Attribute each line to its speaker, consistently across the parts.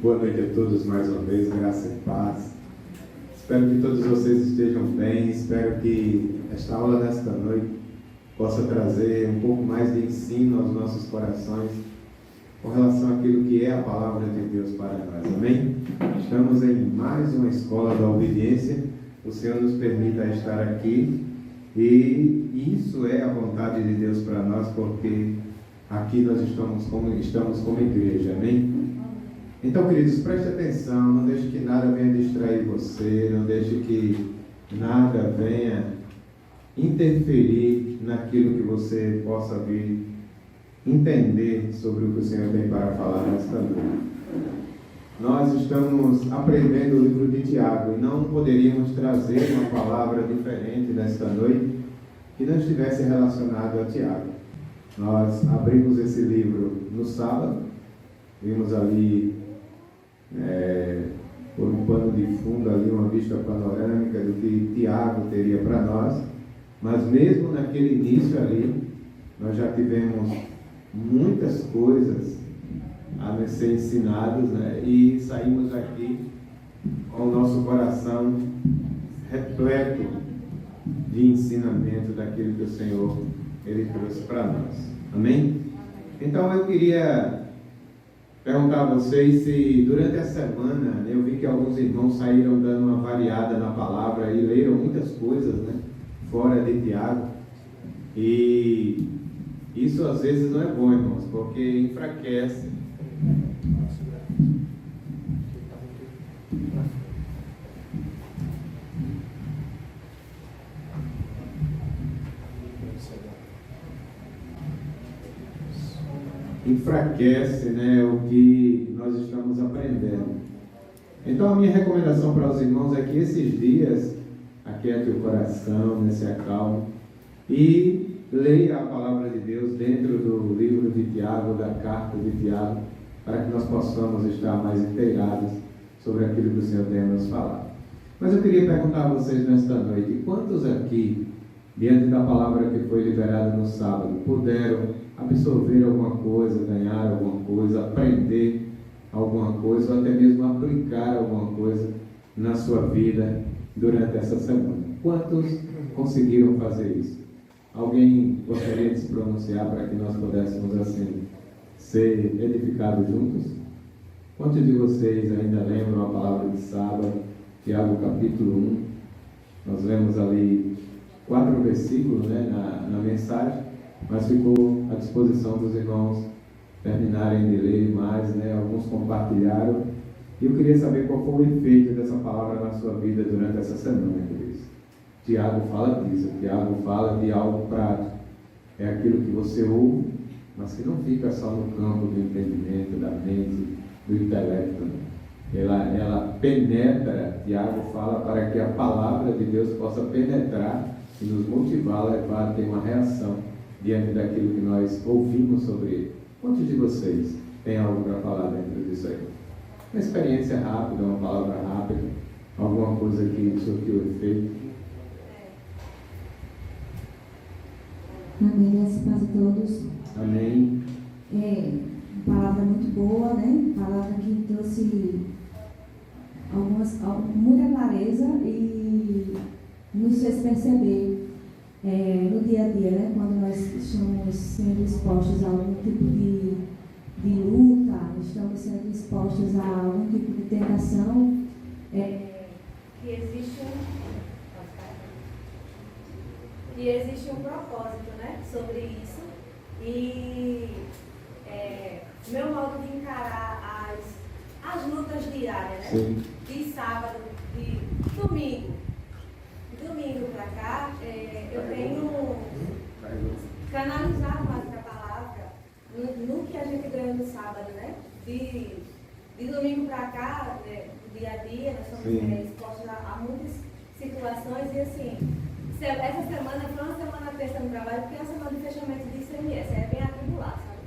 Speaker 1: Boa noite a todos mais uma vez, graça e paz. Espero que todos vocês estejam bem, espero que esta aula desta noite possa trazer um pouco mais de ensino aos nossos corações com relação àquilo que é a palavra de Deus para nós, amém? Estamos em mais uma escola da obediência, o Senhor nos permita estar aqui e isso é a vontade de Deus para nós, porque aqui nós estamos como igreja, amém? Então, queridos, preste atenção, não deixe que nada venha distrair você, não deixe que nada venha interferir naquilo que você possa vir entender sobre o que o Senhor tem para falar nesta noite. Nós estamos aprendendo o livro de Tiago e não poderíamos trazer uma palavra diferente nesta noite que não estivesse relacionado a Tiago. Nós abrimos esse livro no sábado, vimos ali por um pano de fundo ali uma vista panorâmica do que Tiago teria para nós, mas mesmo naquele início ali nós já tivemos muitas coisas a ser ensinadas, e saímos aqui com o nosso coração repleto de ensinamento daquilo que o Senhor Ele trouxe para nós, amém? Então eu queria perguntar a vocês se durante a semana eu vi que alguns irmãos saíram dando uma variada na palavra e leram muitas coisas, fora de Tiago, e isso às vezes não é bom, irmãos, porque enfraquece. Enfraquece, o que nós estamos aprendendo. Então a minha recomendação para os irmãos é que esses dias aquiete o coração, se acalme e leia a palavra de Deus dentro do livro de Tiago, da carta de Tiago, para que nós possamos estar mais inteirados sobre aquilo que o Senhor tem a nos falar. Mas eu queria perguntar a vocês nesta noite, quantos aqui, diante da palavra que foi liberada no sábado, puderam absorver alguma coisa, ganhar alguma coisa, aprender alguma coisa, ou até mesmo aplicar alguma coisa na sua vida durante essa semana? Quantos conseguiram fazer isso? Alguém gostaria de se pronunciar para que nós pudéssemos assim ser edificados juntos? Quantos de vocês ainda lembram a palavra de sábado, Tiago capítulo 1? Nós lemos ali 4 versículos na mensagem, mas ficou à disposição dos irmãos terminarem de ler mais, alguns compartilharam, e eu queria saber qual foi o efeito dessa palavra na sua vida durante essa semana, queridos. Tiago fala disso, Tiago fala de algo prático, é aquilo que você ouve, mas que não fica só no campo do entendimento, da mente, do intelecto, ela penetra. Tiago fala para que a palavra de Deus possa penetrar e nos motivar a levar a ter uma reação diante daquilo que nós ouvimos sobre ele. Quantos de vocês têm algo para falar dentro disso aí? Uma experiência rápida, uma palavra rápida, alguma coisa que surtiu efeito?
Speaker 2: Amém, graças a todos.
Speaker 1: Amém.
Speaker 2: Uma palavra muito boa, palavra que trouxe muita clareza e nos fez perceber no dia a dia, quando nós estamos sendo expostos a algum tipo de luta, estamos sendo expostos a algum tipo de tentação, que existe um propósito, sobre isso. E meu modo de encarar as lutas diárias, de sábado, de domingo para cá, eu tenho canalizado mais para a palavra no que a gente ganha no sábado, de domingo para cá, do dia a dia, nós somos expostos a muitas situações, e assim, essa semana foi uma semana terça no trabalho, porque é uma semana de fechamento de ICMS, é bem atribulado, sabe?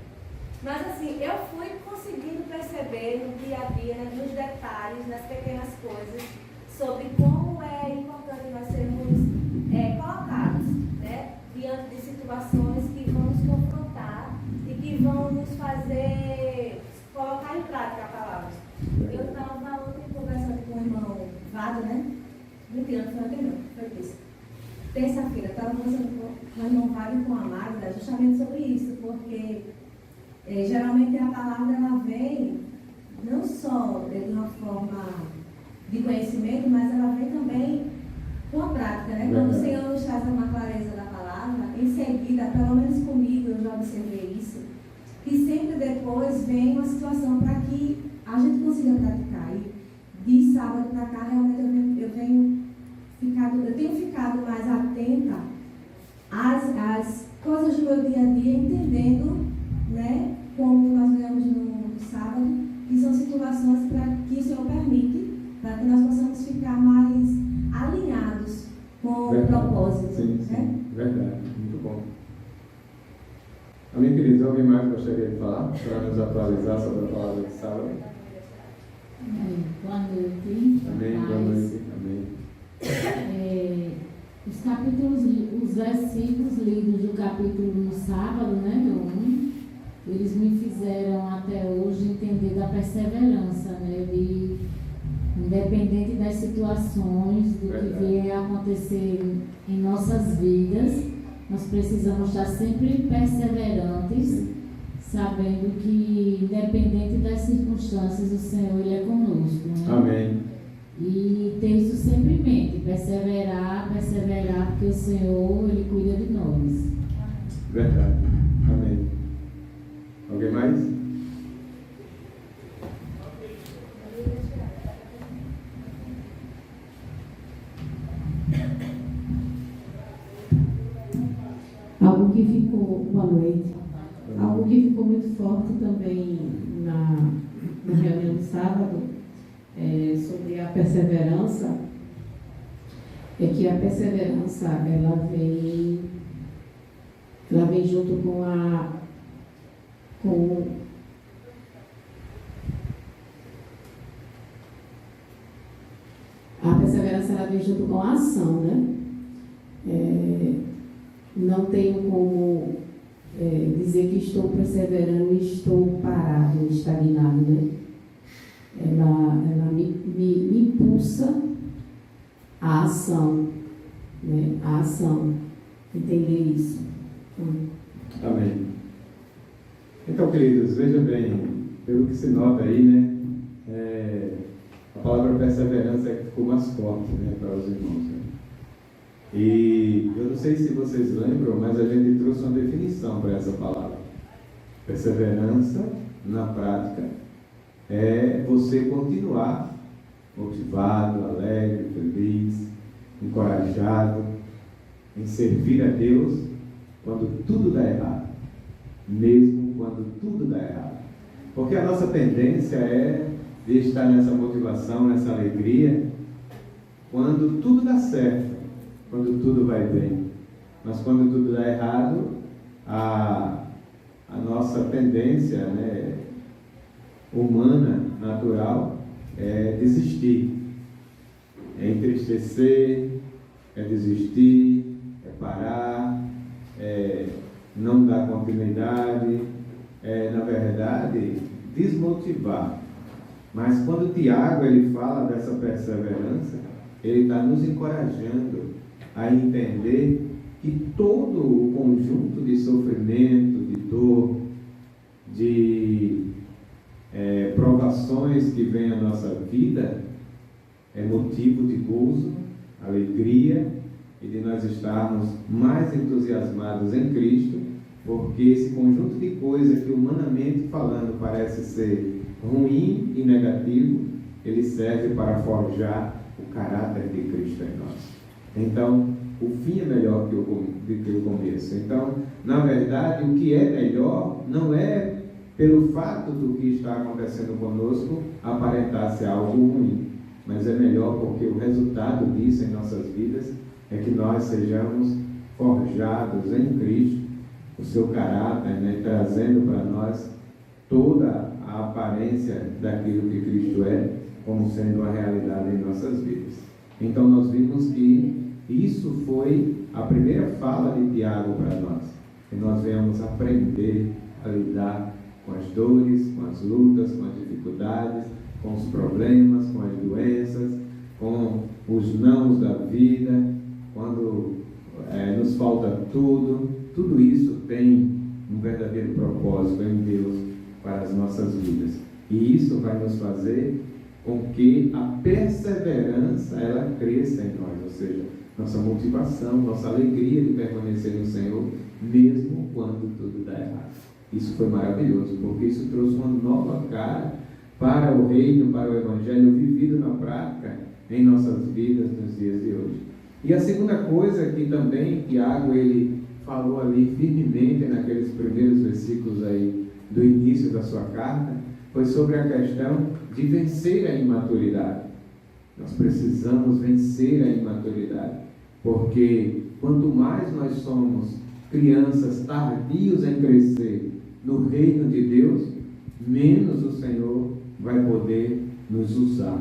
Speaker 2: Mas assim, eu fui conseguindo perceber no dia a dia, nos detalhes, nas pequenas coisas, sobre como é importante nós sermos colocados, diante de situações que vão nos confrontar e que vão nos fazer colocar em prática a palavra. renovado com a Magda justamente sobre isso, porque geralmente a palavra ela vem não só de uma forma de conhecimento, mas ela vem também com a prática, né? Quando o Senhor nos traz uma clareza da palavra, em seguida, pelo menos comigo, eu já observei isso, que sempre depois vem uma situação para que a gente consiga praticar. E de sábado para cá, realmente eu tenho ficado mais atenta às coisas do meu dia a dia, entendendo, né, como nós vemos no sábado, que são situações para que o Senhor permite, para que nós possamos ficar mais alinhados com o propósito.
Speaker 1: Sim,
Speaker 2: né?
Speaker 1: sim, verdade, muito bom. Amém, queridos? Alguém mais gostaria de falar para nos atualizar sobre a palavra de sábado?
Speaker 3: Boa noite.
Speaker 1: Amém, boa noite. Amém.
Speaker 3: Os capítulos, os versículos lidos do capítulo no sábado, né, do 1, eles me fizeram até hoje entender da perseverança, né, de independente das situações, do que vier a acontecer em nossas vidas, nós precisamos estar sempre perseverantes, sabendo que independente das circunstâncias, o Senhor Ele é conosco, né?
Speaker 1: Amém.
Speaker 3: E ter isso sempre em mente, perseverar, porque o Senhor, Ele cuida de nós.
Speaker 1: Verdade. Amém. Alguém mais?
Speaker 4: Algo que ficou, boa noite, algo que ficou muito forte também na reunião de sábado, sobre a perseverança, é que a perseverança ela vem junto com a perseverança ela vem junto com a ação, né? Não tenho como dizer que estou perseverando e estou parado, estagnado, né? Ela me impulsa à ação, né? A ação, entender isso.
Speaker 1: Amém. Então, queridos, vejam bem, pelo que se nota aí, né? A palavra perseverança é que ficou mais forte, né, para os irmãos. Né? E eu não sei se vocês lembram, mas a gente trouxe uma definição para essa palavra. Perseverança, na prática, é você continuar motivado, alegre, feliz, encorajado em servir a Deus quando tudo dá errado, mesmo quando tudo dá errado. Porque a nossa tendência é de estar nessa motivação, nessa alegria, quando tudo dá certo, quando tudo vai bem. Mas quando tudo dá errado, a nossa tendência, né, humana, natural, é desistir, é entristecer, é desistir, é parar, é não dar continuidade, é, na verdade, desmotivar. Mas quando Tiago ele fala dessa perseverança, ele está nos encorajando a entender que todo o conjunto de sofrimento, de dor, de provações que vem à nossa vida é motivo de gozo, alegria e de nós estarmos mais entusiasmados em Cristo, porque esse conjunto de coisas que humanamente falando parece ser ruim e negativo, ele serve para forjar o caráter de Cristo em nós. Então, o fim é melhor do que o começo. Então, na verdade, o que é melhor não é pelo fato do que está acontecendo conosco aparentar ser algo ruim, mas é melhor porque o resultado disso em nossas vidas é que nós sejamos forjados em Cristo, o seu caráter, né, trazendo para nós toda a aparência daquilo que Cristo é, como sendo uma realidade em nossas vidas. Então nós vimos que isso foi a primeira fala de Tiago para nós, que nós venhamos aprender a lidar com as dores, com as lutas, com as dificuldades, com os problemas, com as doenças, com os nãos da vida, quando nos falta tudo isso tem um verdadeiro propósito em Deus para as nossas vidas. E isso vai nos fazer com que a perseverança ela cresça em nós, ou seja, nossa motivação, nossa alegria de permanecer no Senhor, mesmo quando tudo dá errado. Isso foi maravilhoso, porque isso trouxe uma nova cara para o reino, para o Evangelho vivido na prática em nossas vidas nos dias de hoje. E a segunda coisa que também Tiago ele falou ali firmemente naqueles primeiros versículos aí do início da sua carta, foi sobre a questão de vencer a imaturidade. Nós precisamos vencer a imaturidade, porque quanto mais nós somos crianças tardios em crescer no reino de Deus, menos o Senhor vai poder nos usar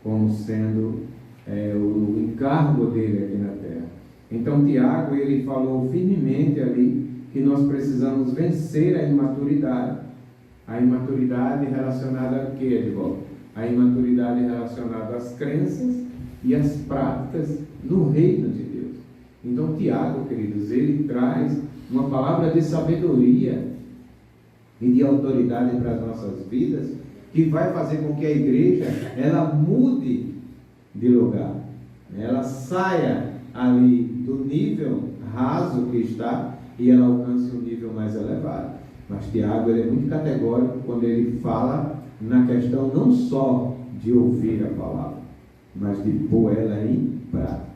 Speaker 1: como sendo o encargo dele aqui na terra. Então Tiago ele falou firmemente ali que nós precisamos vencer a imaturidade relacionada a quê, Edvaldo? A imaturidade relacionada às crenças e às práticas no reino de Deus. Então Tiago, queridos, ele traz uma palavra de sabedoria e de autoridade para as nossas vidas, que vai fazer com que a igreja ela mude de lugar, ela saia ali do nível raso que está e ela alcance um nível mais elevado. Mas Tiago ele é muito categórico quando ele fala na questão não só de ouvir a palavra, mas de pôr ela em prática.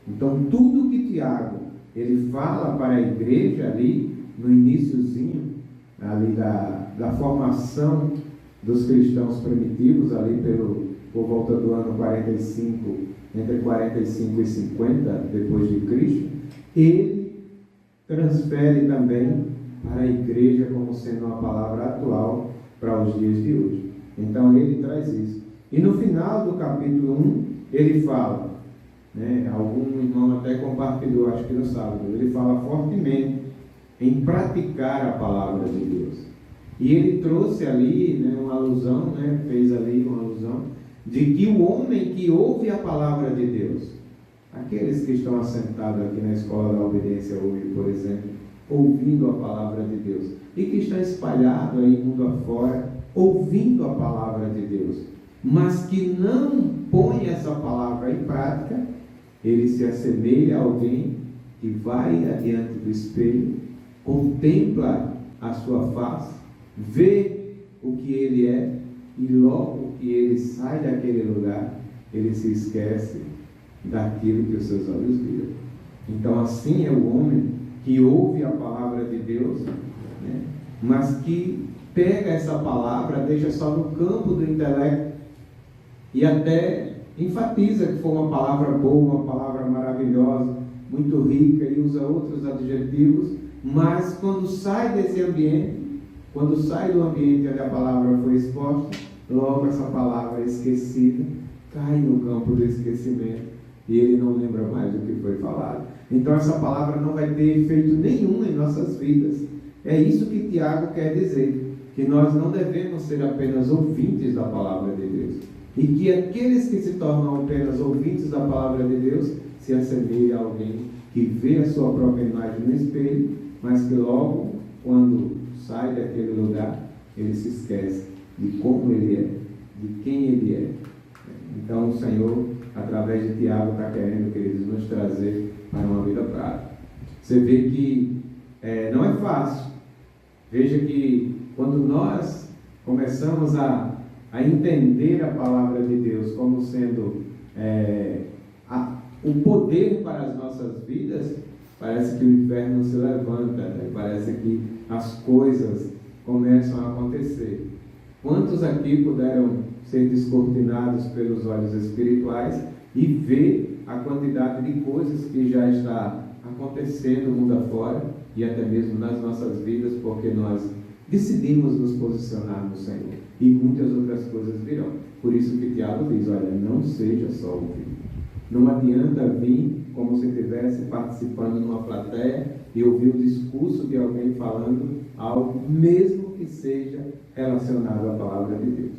Speaker 1: Então tudo que Tiago ele fala para a igreja ali no iniciozinho ali da formação dos cristãos primitivos ali por volta do ano 45, entre 45 e 50 depois de Cristo, ele transfere também para a igreja como sendo uma palavra atual para os dias de hoje. Então ele traz isso. E no final do capítulo 1, ele fala, algum irmão até compartilhou, acho que no sábado, ele fala fortemente em praticar a palavra de Deus. E ele trouxe ali uma alusão, fez ali uma alusão, de que o homem que ouve a palavra de Deus, aqueles que estão assentados aqui na Escola da Obediência hoje, por exemplo, ouvindo a palavra de Deus, e que está espalhado aí mundo afora, ouvindo a palavra de Deus, mas que não põe essa palavra em prática, ele se assemelha a alguém que vai adiante do espelho, contempla a sua face, vê o que ele é, e logo que ele sai daquele lugar, ele se esquece daquilo que os seus olhos viram. Então assim é o homem que ouve a palavra de Deus, mas que pega essa palavra, deixa só no campo do intelecto e até enfatiza que foi uma palavra boa, uma palavra maravilhosa, muito rica, e usa outros adjetivos, mas quando sai desse ambiente, quando sai do ambiente onde a palavra foi exposta, logo essa palavra esquecida cai no campo do esquecimento e ele não lembra mais do que foi falado. Então essa palavra não vai ter efeito nenhum em nossas vidas. É isso que Tiago quer dizer, que nós não devemos ser apenas ouvintes da palavra de Deus, e que aqueles que se tornam apenas ouvintes da palavra de Deus se assemelham a alguém que vê a sua própria imagem no espelho, mas que logo, quando sai daquele lugar, ele se esquece de como ele é, de quem ele é. Então o Senhor, através de Tiago, está querendo, queridos, nos trazer para uma vida prática. Você vê que não é fácil. Veja que quando nós começamos a entender a palavra de Deus como sendo o poder para as nossas vidas, parece que o inferno se levanta, parece que as coisas começam a acontecer. Quantos aqui puderam ser descortinados pelos olhos espirituais e ver a quantidade de coisas que já está acontecendo no mundo afora e até mesmo nas nossas vidas, porque nós decidimos nos posicionar no Senhor, e muitas outras coisas virão. Por isso que Tiago diz, olha, não seja só ouvir. Não adianta vir como se estivesse participando numa plateia e ouvir o discurso de alguém falando algo, mesmo que seja relacionado à palavra de Deus.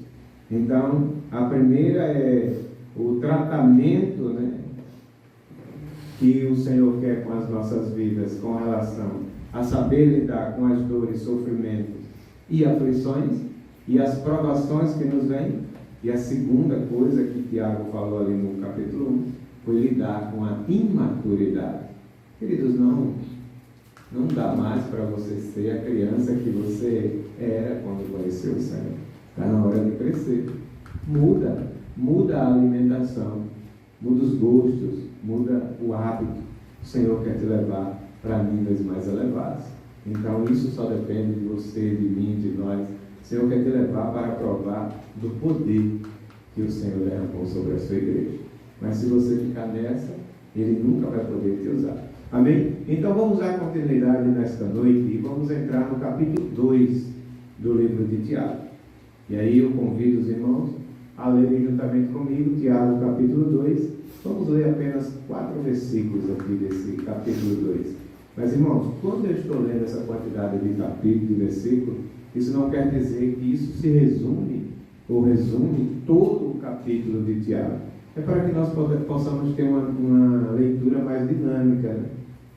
Speaker 1: Então, a primeira é o tratamento que o Senhor quer com as nossas vidas, com relação a saber lidar com as dores, sofrimentos e aflições e as provações que nos vêm. E a segunda coisa que Tiago falou ali no capítulo 1 foi lidar com a imaturidade. Queridos, não dá mais para você ser a criança que você era quando conheceu o Senhor. Está na hora de crescer. Muda a alimentação, muda os gostos, muda o hábito. O Senhor quer te levar para níveis mais elevados. Então isso só depende de você, de mim, de nós. O Senhor quer te levar para provar do poder que o Senhor derramou sobre a sua igreja. Mas se você ficar nessa, Ele nunca vai poder te usar. Amém? Então vamos dar continuidade nesta noite e vamos entrar no capítulo 2 do livro de Tiago. E aí eu convido os irmãos a lerem juntamente comigo Tiago capítulo 2. Vamos ler apenas 4 versículos aqui desse capítulo 2. Mas irmãos, quando eu estou lendo essa quantidade de capítulos e versículos, isso não quer dizer que isso se resume todo o capítulo de Tiago. É para que nós possamos ter uma leitura mais dinâmica, né?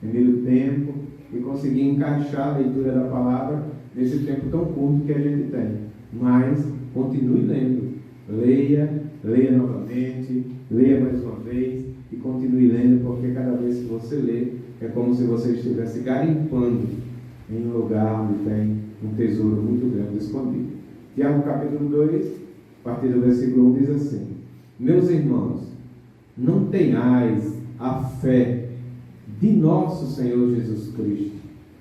Speaker 1: Em meio tempo, e conseguir encaixar a leitura da palavra nesse tempo tão curto que a gente tem. Mas continue lendo, leia novamente, leia mais uma vez e continue lendo, porque cada vez que você lê é como se você estivesse garimpando em um lugar onde tem um tesouro muito grande escondido. Tiago capítulo 2, a partir do versículo 1 diz assim: Meus irmãos, não tenhais a fé de nosso Senhor Jesus Cristo,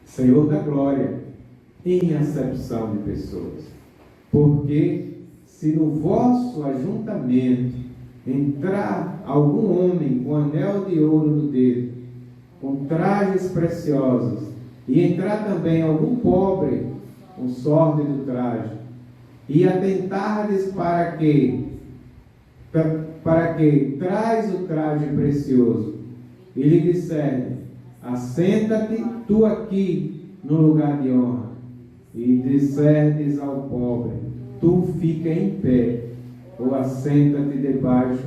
Speaker 1: Senhor da glória, em acepção de pessoas. Porque se no vosso ajuntamento entrar algum homem com anel de ouro no dedo, com trajes preciosos, e entrar também algum pobre com sórdido traje, e atentardes para que traz o traje precioso, e lhe disserem: assenta-te tu aqui no lugar de honra, e disserdes ao pobre: tu fica em pé, ou assenta-te debaixo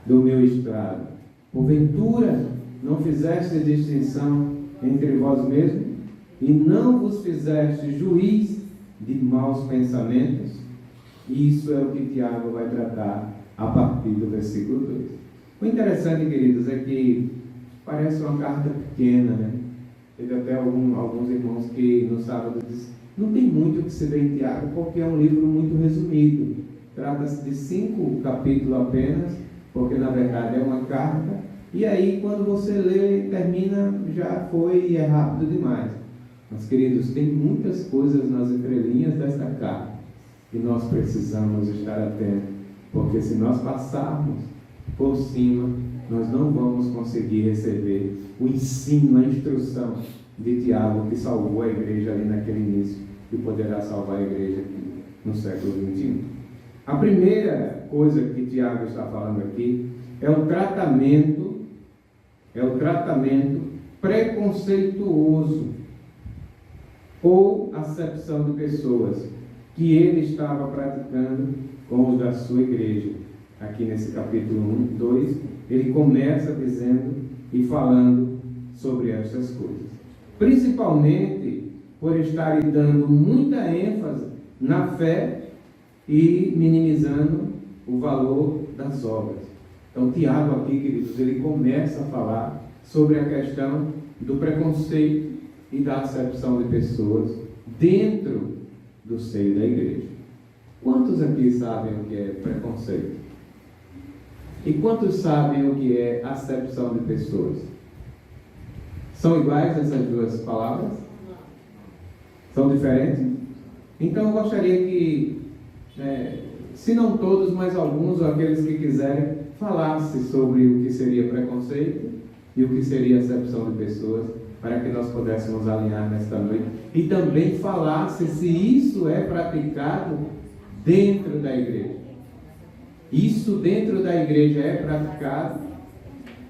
Speaker 1: do meu estrado. Porventura não fizeste distinção entre vós mesmos, e não vos fizeste juiz de maus pensamentos? Isso é o que Tiago vai tratar a partir do versículo 2. O interessante, queridos, é que parece uma carta pequena, né? Teve até alguns irmãos que no sábado disseram: não tem muito o que se vê em Tiago, porque é um livro muito resumido. Trata-se de 5 capítulos apenas, porque na verdade é uma carta. E aí, quando você lê e termina, já foi e é rápido demais. Mas, queridos, tem muitas coisas nas entrelinhas desta carta que nós precisamos estar atentos, porque se nós passarmos por cima, nós não vamos conseguir receber o ensino, a instrução de Tiago, que salvou a igreja ali naquele início e poderá salvar a igreja aqui no século XXI. A primeira coisa que Tiago está falando aqui é o tratamento preconceituoso ou acepção de pessoas que ele estava praticando com os da sua igreja. Aqui nesse capítulo 1, 2, ele começa dizendo e falando sobre estas coisas. Principalmente por estarem dando muita ênfase na fé e minimizando o valor das obras. Então, Tiago aqui, queridos, ele começa a falar sobre a questão do preconceito e da acepção de pessoas dentro do seio da igreja. Quantos aqui sabem o que é preconceito? E quantos sabem o que é acepção de pessoas? São iguais essas duas palavras? São diferentes? Então eu gostaria que, se não todos, mas alguns, ou aqueles que quiserem, falassem sobre o que seria preconceito e o que seria acepção de pessoas, para que nós pudéssemos alinhar nesta noite. E também falasse se isso é praticado dentro da igreja. Isso dentro da igreja é praticado?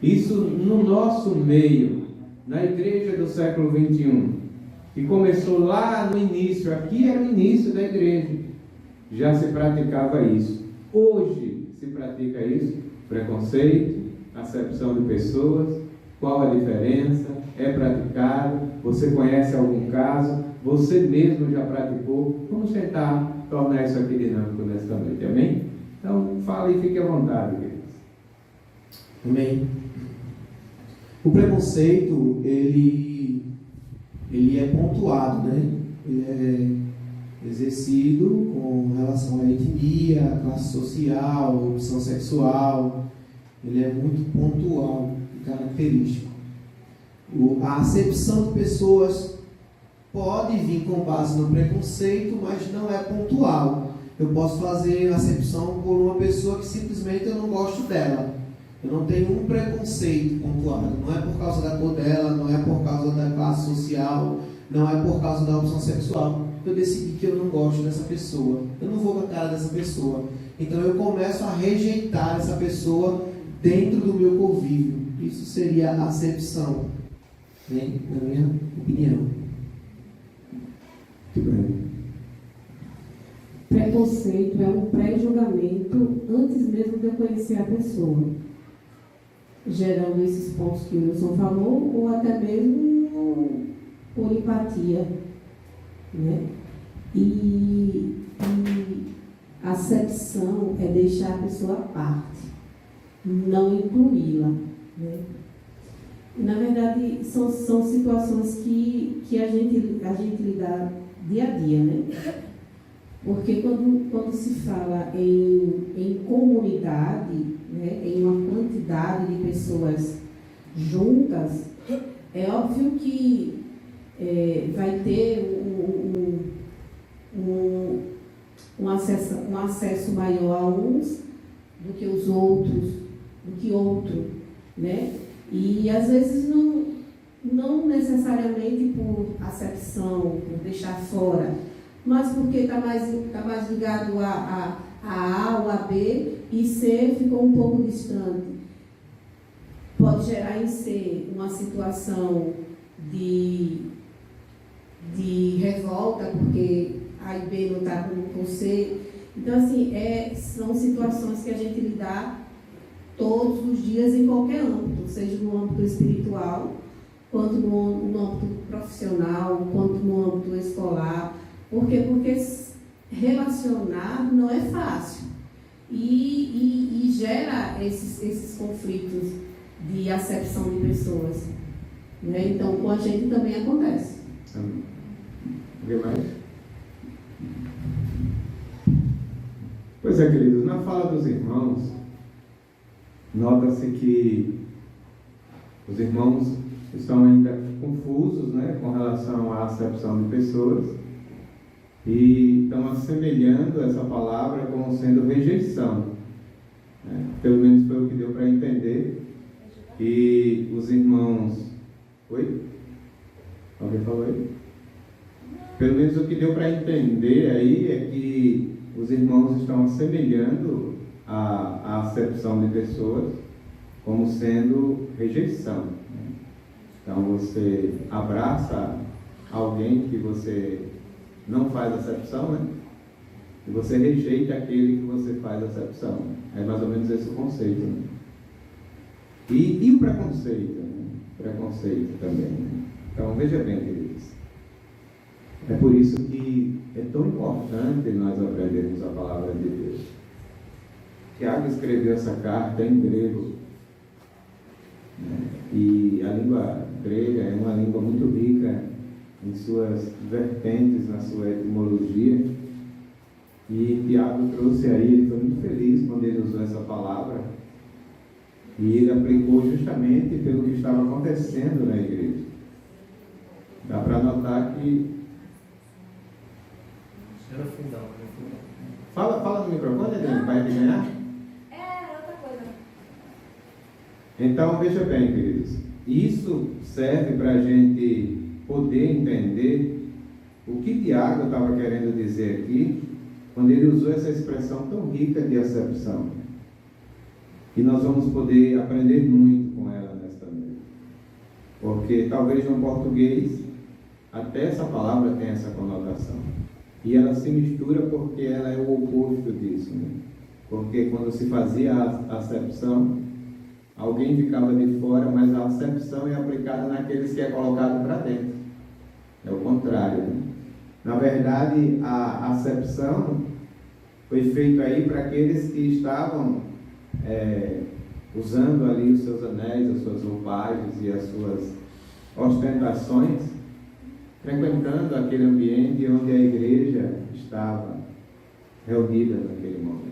Speaker 1: Isso no nosso meio, na igreja do século XXI, que começou lá no início, aqui era o início da igreja, já se praticava isso. Hoje se pratica isso? Preconceito, acepção de pessoas, Qual a diferença? É praticado? Você conhece algum caso? Você mesmo já praticou? Vamos tentar tornar isso aqui dinâmico nesta noite, amém? Então, fale e fique à vontade, queridos.
Speaker 5: Amém. O preconceito, ele é pontuado, né? Ele é exercido com relação à etnia, classe social, opção sexual. Ele é muito pontual e característico. A acepção de pessoas pode vir com base no preconceito, mas não é pontual. Eu posso fazer acepção por uma pessoa que simplesmente eu não gosto dela. Eu não tenho um preconceito pontuado. Não é por causa da cor dela, não é por causa da classe social, não é por causa da opção sexual. Eu decidi que eu não gosto dessa pessoa. Eu não vou com a cara dessa pessoa. Então eu começo a rejeitar essa pessoa dentro do meu convívio. Isso seria a acepção, né? Na minha opinião.
Speaker 1: Muito bem.
Speaker 4: Preconceito é um pré-julgamento antes mesmo de eu conhecer a pessoa, gerando esses pontos que o Wilson falou, ou até mesmo por empatia, né? E acepção é deixar a pessoa à parte, não incluí-la, né? Na verdade, são situações que a gente lida dia a dia, né? Porque quando se fala em comunidade, né, em uma quantidade de pessoas juntas, é óbvio que vai ter um acesso maior a uns do que os outros, do que outro, né? E às vezes não necessariamente por acepção, por deixar fora, mas porque está mais ligado a A ou a B, e C ficou um pouco distante. Pode gerar em C uma situação de revolta, porque A e B não está com C. Então, assim, são situações que a gente lida todos os dias em qualquer âmbito, seja no âmbito espiritual, quanto no âmbito profissional, quanto no âmbito escolar. Por quê? Porque relacionar não é fácil e gera esses conflitos de acepção de pessoas, né? Então, com a gente também acontece.
Speaker 1: Amém. Alguém mais? Pois é, queridos, na fala dos irmãos, nota-se que os irmãos estão ainda confusos, né, com relação à acepção de pessoas, e estão assemelhando essa palavra como sendo rejeição, né? Pelo menos foi o que deu para entender. E os irmãos... Oi? Alguém falou aí? Pelo menos o que deu para entender aí é que os irmãos estão assemelhando a acepção de pessoas como sendo rejeição, né? Então você abraça alguém que você não faz acepção, né? E você rejeita aquele que você faz acepção. É mais ou menos esse o conceito, né? E o preconceito, né? Preconceito também, né? Então veja bem, queridos, é por isso que é tão importante nós aprendermos a palavra de Deus. Tiago escreveu essa carta em grego, né? E a língua grega é uma língua muito rica em suas vertentes, na sua etimologia. E Tiago trouxe aí, ele foi muito feliz quando ele usou essa palavra, e ele aplicou justamente pelo que estava acontecendo na igreja. Dá para notar que... Fala no microfone, Adriano, para ele ganhar.
Speaker 2: É outra coisa.
Speaker 1: Então, veja bem, queridos, isso serve para a gente poder entender o que Tiago estava querendo dizer aqui, quando ele usou essa expressão tão rica de acepção. E nós vamos poder aprender muito com ela nesta noite. Porque talvez no português, até essa palavra tem essa conotação. E ela se mistura porque ela é o oposto disso, né? Porque quando se fazia a acepção, Alguém ficava de fora, mas a acepção é aplicada naqueles que é colocado para dentro. É o contrário, né? Na verdade, a acepção foi feita aí para aqueles que estavam usando ali os seus anéis, as suas roupagens e as suas ostentações, frequentando aquele ambiente onde a igreja estava reunida naquele momento.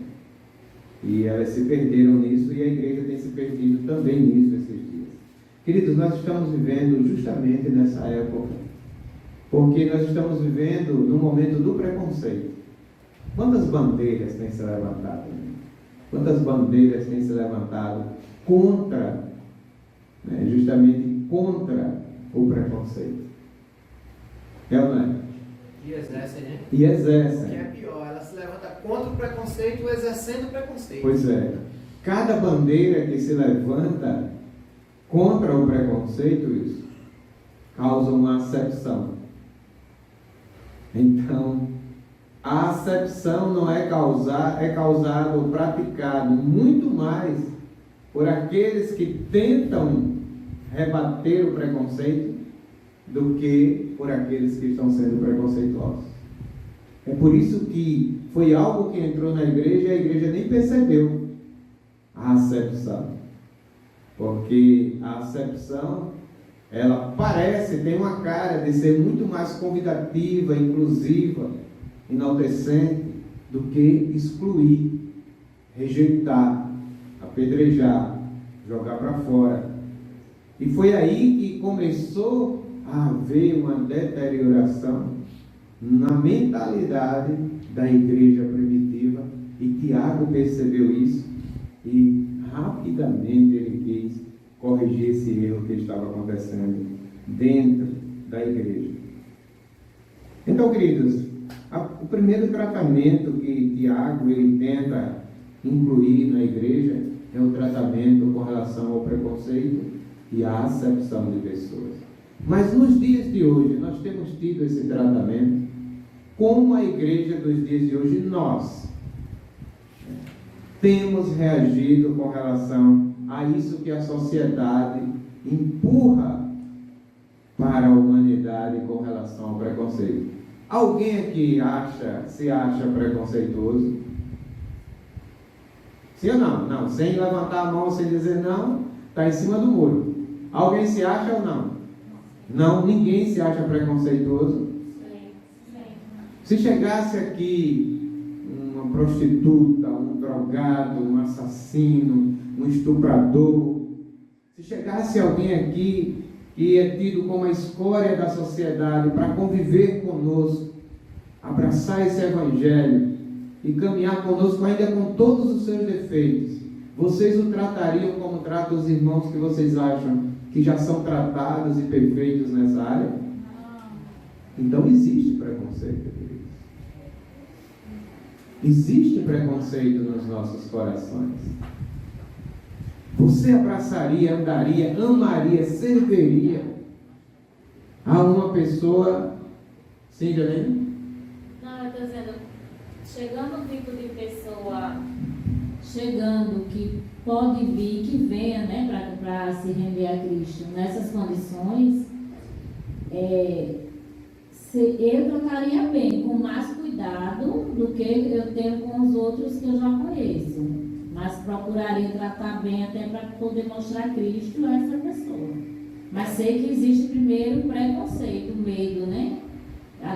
Speaker 1: E elas se perderam nisso e a igreja tem se perdido também nisso esses dias. Queridos, nós estamos vivendo justamente nessa época, porque nós estamos vivendo no momento do preconceito. Quantas bandeiras têm se levantado? Quantas bandeiras têm se levantado contra, justamente contra o preconceito? É ou não é?
Speaker 5: E exercem, né?
Speaker 1: E exercem.
Speaker 5: O que é pior, ela se levanta contra o preconceito, exercendo o preconceito.
Speaker 1: Pois é. Cada bandeira que se levanta contra o preconceito, isso causa uma acepção. Então, a acepção não é causado ou praticado muito mais por aqueles que tentam rebater o preconceito do que por aqueles que estão sendo preconceituosos. É por isso que foi algo que entrou na igreja e a igreja nem percebeu a acepção. Porque a acepção, ela tem uma cara de ser muito mais convidativa, inclusiva, enaltecente, do que excluir, rejeitar, apedrejar, jogar para fora. E foi aí que começou a haver uma deterioração na mentalidade da igreja primitiva, e Tiago percebeu isso e rapidamente ele quis corrigir esse erro que estava acontecendo dentro da igreja. Então, queridos, o primeiro tratamento que Tiago ele tenta incluir na igreja é o tratamento com relação ao preconceito e à acepção de pessoas. Mas nos dias de hoje, nós temos tido esse tratamento. Como a igreja dos dias de hoje, nós temos reagido com relação a isso que a sociedade empurra para a humanidade com relação ao preconceito. Alguém aqui se acha preconceituoso? Sim ou não? Não, sem levantar a mão, sem dizer não, está em cima do muro. Alguém se acha ou não? Não, ninguém se acha preconceituoso. Se chegasse aqui uma prostituta, um drogado, um assassino, um estuprador, se chegasse alguém aqui que é tido como a escória da sociedade para conviver conosco, abraçar esse evangelho e caminhar conosco ainda com todos os seus defeitos, vocês o tratariam como tratam os irmãos que vocês acham que já são tratados e perfeitos nessa área? Então existe preconceito, queridos. Existe preconceito nos nossos corações. Você abraçaria, andaria, amaria, serviria a uma pessoa, sim, Janine?
Speaker 3: Não, eu estou dizendo, chegando um tipo de pessoa, chegando que pode vir, que venha, né, para se render a Cristo nessas condições, eu trataria bem, com mais cuidado do que eu tenho com os outros que eu já conheço. Mas procuraria tratar bem até para poder mostrar Cristo a essa pessoa. Mas sei que existe primeiro preconceito, medo, né?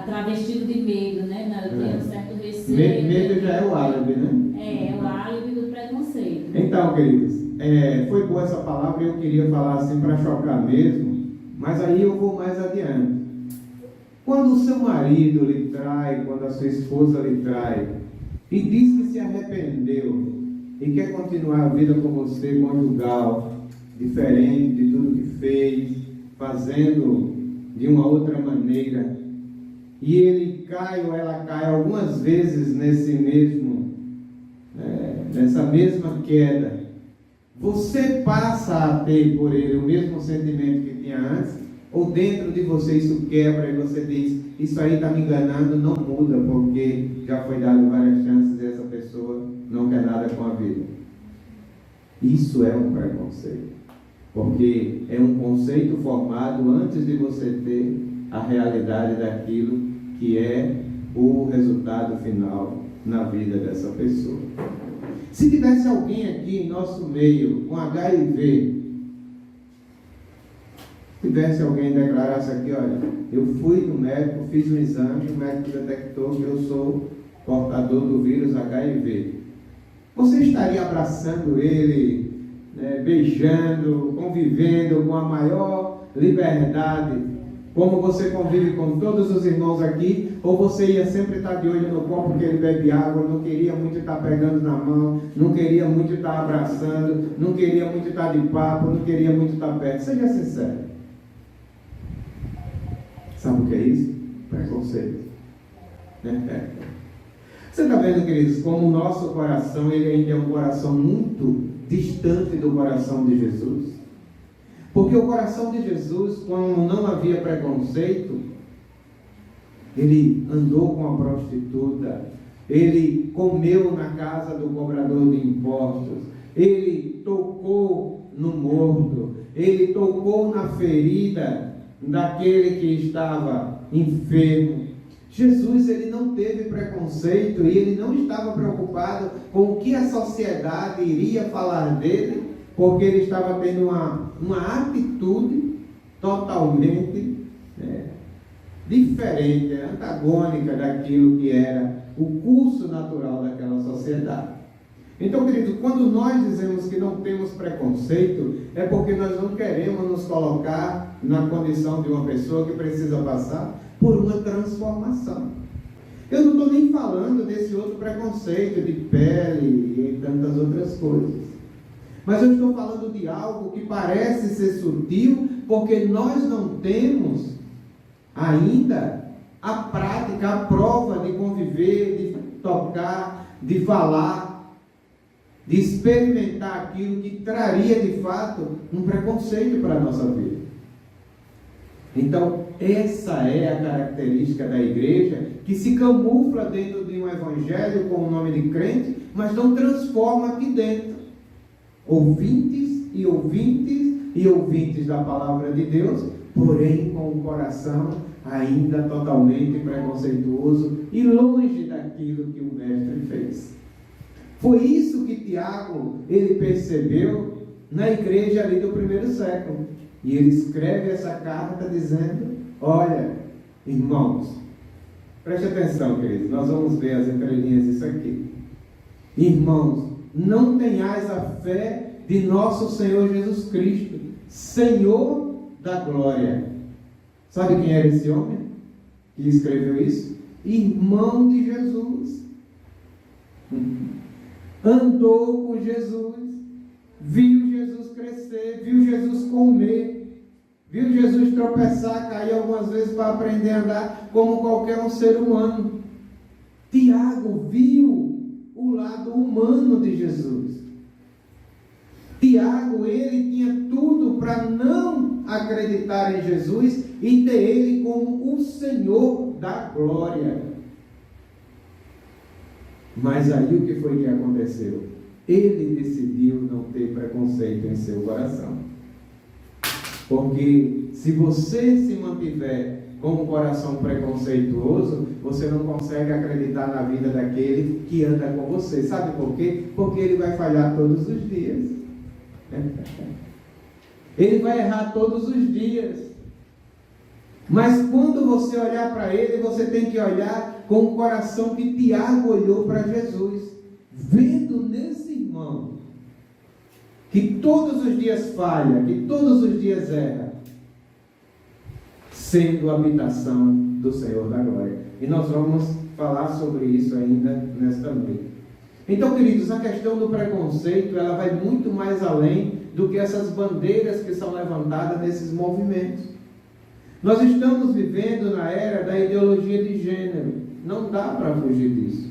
Speaker 3: Travestido de medo, né? Eu tenho um certo receio.
Speaker 1: Medo já é o álibi, né?
Speaker 3: É o álibi do preconceito.
Speaker 1: Então, queridos, foi boa essa palavra e eu queria falar assim para chocar mesmo, mas aí eu vou mais adiante. Quando o seu marido lhe trai, quando a sua esposa lhe trai, e diz que se arrependeu e quer continuar a vida com você, conjugal, diferente de tudo que fez, fazendo de uma outra maneira, e ele cai ou ela cai algumas vezes nessa mesma queda, você passa a ter por ele o mesmo sentimento que tinha antes, ou dentro de você isso quebra e você diz, isso aí está me enganando, não muda, porque já foi dado várias chances e essa pessoa não quer nada com a vida. Isso é um preconceito, porque é um conceito formado antes de você ter a realidade daquilo que é o resultado final na vida dessa pessoa. Se tivesse alguém aqui em nosso meio com HIV, tivesse alguém declarasse aqui, olha, eu fui no médico, fiz um exame, o médico detectou que eu sou portador do vírus HIV. Você estaria abraçando ele, né, beijando, convivendo com a maior liberdade, como você convive com todos os irmãos aqui, ou você ia sempre estar de olho no copo que ele bebe água, não queria muito estar pegando na mão, não queria muito estar abraçando, não queria muito estar de papo, não queria muito estar perto? Seja sincero. Sabe o que é isso? Preconceito. Você está vendo, queridos, como o nosso coração, ele ainda é um coração muito distante do coração de Jesus? Porque o coração de Jesus, quando não havia preconceito, ele andou com a prostituta, ele comeu na casa do cobrador de impostos, ele tocou no morto, ele tocou na ferida daquele que estava enfermo. Jesus, ele não teve preconceito e ele não estava preocupado com o que a sociedade iria falar dele, porque ele estava tendo uma atitude totalmente diferente, antagônica daquilo que era o curso natural daquela sociedade. Então, querido, quando nós dizemos que não temos preconceito, é porque nós não queremos nos colocar na condição de uma pessoa que precisa passar por uma transformação. Eu não estou nem falando desse outro preconceito de pele e tantas outras coisas. Mas eu estou falando de algo que parece ser sutil, porque nós não temos ainda a prática, a prova de conviver, de tocar, de falar, de experimentar aquilo que traria de fato um preconceito para a nossa vida. Então, essa é a característica da igreja, que se camufla dentro de um evangelho com o nome de crente, mas não transforma aqui dentro. Ouvintes e ouvintes e ouvintes da palavra de Deus, porém com o coração ainda totalmente preconceituoso e longe daquilo que o mestre fez. Foi isso que Tiago, ele percebeu na igreja ali do primeiro século. E ele escreve essa carta dizendo, olha, irmãos, preste atenção, queridos, nós vamos ver as entrelinhas disso aqui. Irmãos, não tenhais a fé de nosso Senhor Jesus Cristo, Senhor da glória. Sabe quem era esse homem que escreveu isso? Irmão de Jesus. Andou com Jesus, viu Jesus crescer, viu Jesus comer, viu Jesus tropeçar, cair algumas vezes para aprender a andar como qualquer um ser humano. Tiago viu o lado humano de Jesus. Tiago, ele tinha tudo para não acreditar em Jesus e ter ele como o Senhor da glória. Mas aí o que foi que aconteceu? Ele decidiu não ter preconceito em seu coração. Porque se você se mantiver com um coração preconceituoso, você não consegue acreditar na vida daquele que anda com você. Sabe por quê? Porque ele vai falhar todos os dias. Ele vai errar todos os dias. Mas quando você olhar para ele, você tem que olhar com o coração que Tiago olhou para Jesus, vendo nesse irmão que todos os dias falha, que todos os dias erra, sendo a habitação do Senhor da glória. E nós vamos falar sobre isso ainda nesta noite. Então, queridos, a questão do preconceito, ela vai muito mais além do que essas bandeiras que são levantadas nesses movimentos. Nós estamos vivendo na era da ideologia de gênero. Não dá para fugir disso.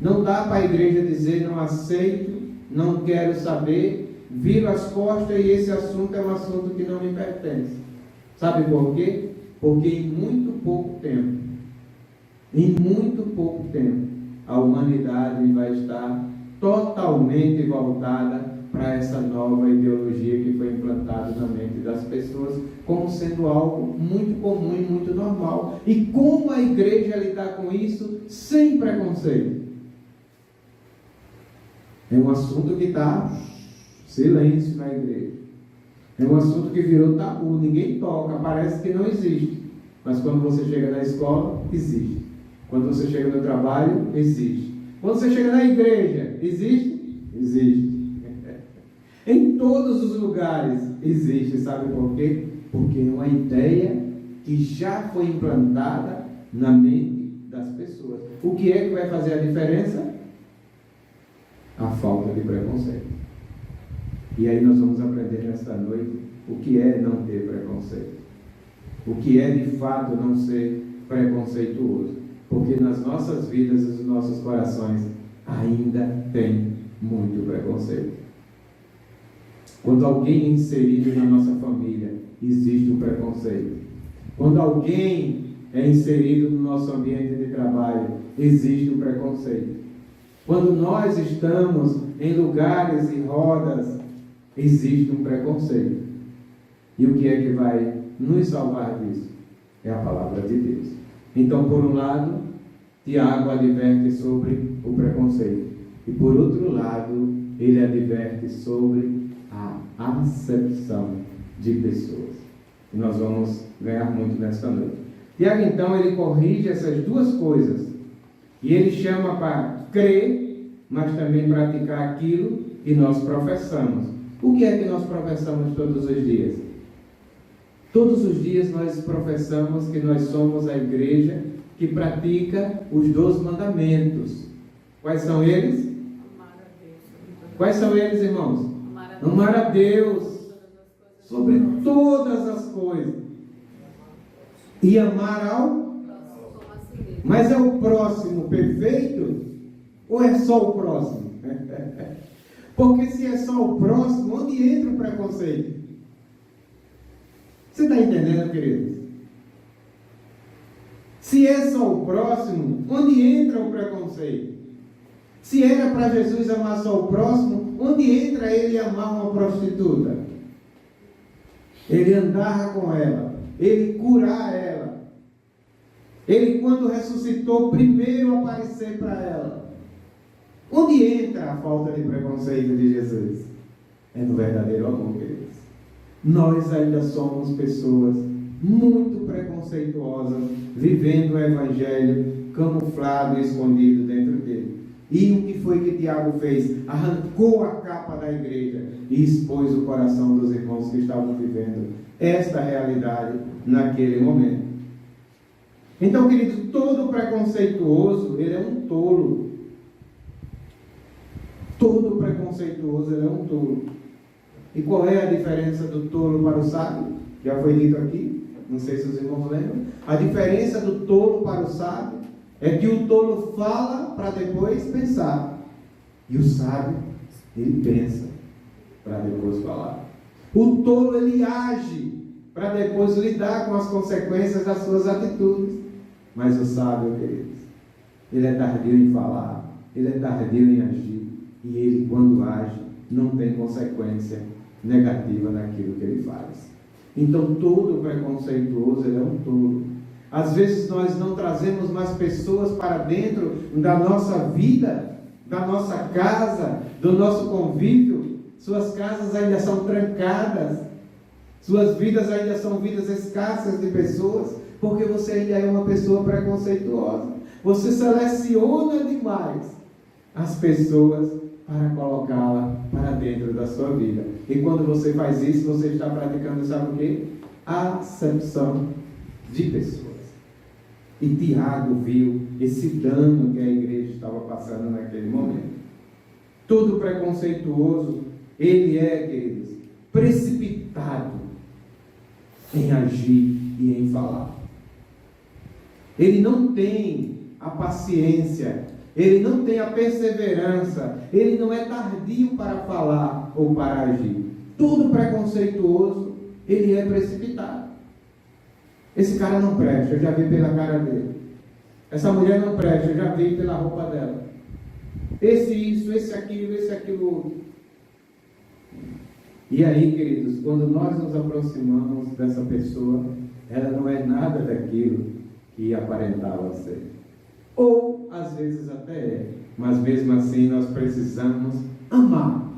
Speaker 1: Não dá para a igreja dizer, não aceito, não quero saber, viro as costas e esse assunto é um assunto que não me pertence. Sabe por quê? Porque em muito pouco tempo, a humanidade vai estar totalmente voltada para para essa nova ideologia que foi implantada na mente das pessoas como sendo algo muito comum e muito normal. E como a igreja lidar com isso sem preconceito? É um assunto que está silêncio na igreja. É um assunto que virou tabu, ninguém toca, parece que não existe. Mas quando você chega na escola, existe. Quando você chega no trabalho, existe. Quando você chega na igreja, existe? Existe. Em todos os lugares existe, sabe por quê? Porque é uma ideia que já foi implantada na mente das pessoas. O que é que vai fazer a diferença? A falta de preconceito. E aí nós vamos aprender nesta noite o que é não ter preconceito. O que é de fato não ser preconceituoso. Porque nas nossas vidas e nos nossos corações ainda tem muito preconceito. Quando alguém é inserido na nossa família, existe um preconceito. Quando alguém é inserido no nosso ambiente de trabalho, existe um preconceito. Quando nós estamos em lugares e rodas, existe um preconceito. E o que é que vai nos salvar disso? É a palavra de Deus. Então, por um lado, Tiago adverte sobre o preconceito. E por outro lado, ele adverte sobre a acepção de pessoas. E nós vamos ganhar muito nesta noite. Tiago, então, ele corrige essas duas coisas. E ele chama para crer, mas também praticar aquilo que nós professamos. O que é que nós professamos todos os dias? Todos os dias nós professamos que nós somos a igreja que pratica os 12 mandamentos. Quais são eles? Quais são eles, irmãos? Amar a Deus sobre todas as coisas. E amar ao... Mas é o próximo perfeito? Ou é só o próximo? Porque se é só o próximo, onde entra o preconceito? Você está entendendo, queridos? Se é só o próximo, onde entra o preconceito? Se era para Jesus amar só o próximo, onde entra ele amar uma prostituta? Ele andar com ela, ele curar ela. Ele, quando ressuscitou, primeiro aparecer para ela. Onde entra a falta de preconceito de Jesus? É no verdadeiro amor, queridos. Nós ainda somos pessoas muito preconceituosas, vivendo o Evangelho camuflado e escondido dentro dele. E o que foi que Tiago fez? Arrancou a capa da igreja e expôs o coração dos irmãos que estavam vivendo esta realidade naquele momento. Então, querido, todo preconceituoso, ele é um tolo. Todo preconceituoso, ele é um tolo. E qual é a diferença do tolo para o sábio? Já foi dito aqui, não sei se os irmãos lembram. A diferença do tolo para o sábio é que o tolo fala para depois pensar. E o sábio, ele pensa para depois falar. O tolo, ele age para depois lidar com as consequências das suas atitudes. Mas o sábio, queridos, ele é tardio em falar, ele é tardio em agir. E ele, quando age, não tem consequência negativa naquilo que ele faz. Então, todo preconceituoso, ele é um tolo. Às vezes nós não trazemos mais pessoas para dentro da nossa vida, da nossa casa, do nosso convívio. Suas casas ainda são trancadas, suas vidas ainda são vidas escassas de pessoas, porque você ainda é uma pessoa preconceituosa. Você seleciona demais as pessoas para colocá-la para dentro da sua vida. E quando você faz isso, você está praticando, sabe o quê? Acepção de pessoas. E Tiago viu esse dano que a igreja estava passando naquele momento. Todo preconceituoso, ele é, queridos, precipitado em agir e em falar. Ele não tem a paciência, ele não tem a perseverança, ele não é tardio para falar ou para agir. Todo preconceituoso, ele é precipitado. Esse cara não presta, eu já vi pela cara dele. Essa mulher não presta, eu já vi pela roupa dela. Esse isso, esse aquilo outro. E aí, queridos, quando nós nos aproximamos dessa pessoa, ela não é nada daquilo que aparentava ser. Ou, às vezes, até é. Mas, mesmo assim, nós precisamos amar.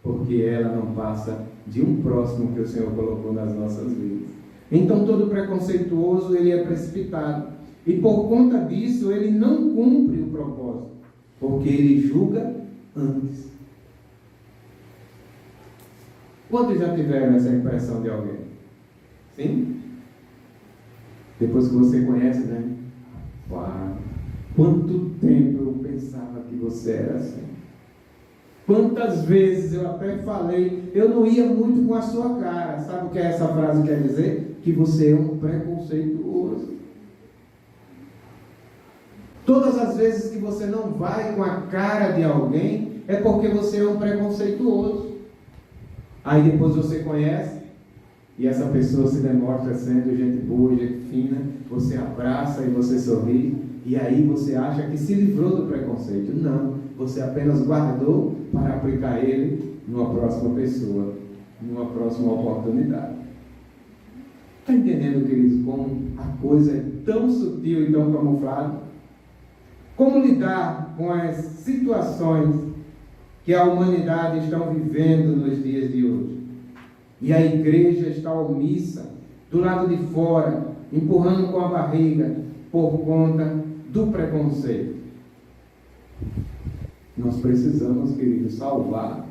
Speaker 1: Porque ela não passa de um próximo que o Senhor colocou nas nossas vidas. Então, todo preconceituoso, ele é precipitado. E, por conta disso, ele não cumpre o propósito. Porque ele julga antes. Quantos já tiveram essa impressão de alguém? Sim? Depois que você conhece, né? Uau! Quanto tempo eu pensava que você era assim? Quantas vezes eu até falei, eu não ia muito com a sua cara. Sabe o que essa frase quer dizer? Que você é um preconceituoso. Todas as vezes que você não vai com a cara de alguém, é porque você é um preconceituoso. Aí depois você conhece, e essa pessoa se demonstra sendo gente boa, gente fina, você abraça e você sorri, e aí você acha que se livrou do preconceito. Não, você apenas guardou para aplicar ele numa próxima pessoa, numa próxima oportunidade. Está entendendo, queridos, como a coisa é tão sutil e tão camuflada? Como lidar com as situações que a humanidade está vivendo nos dias de hoje? E a igreja está omissa, do lado de fora, empurrando com a barriga, por conta do preconceito. Nós precisamos, queridos, salvar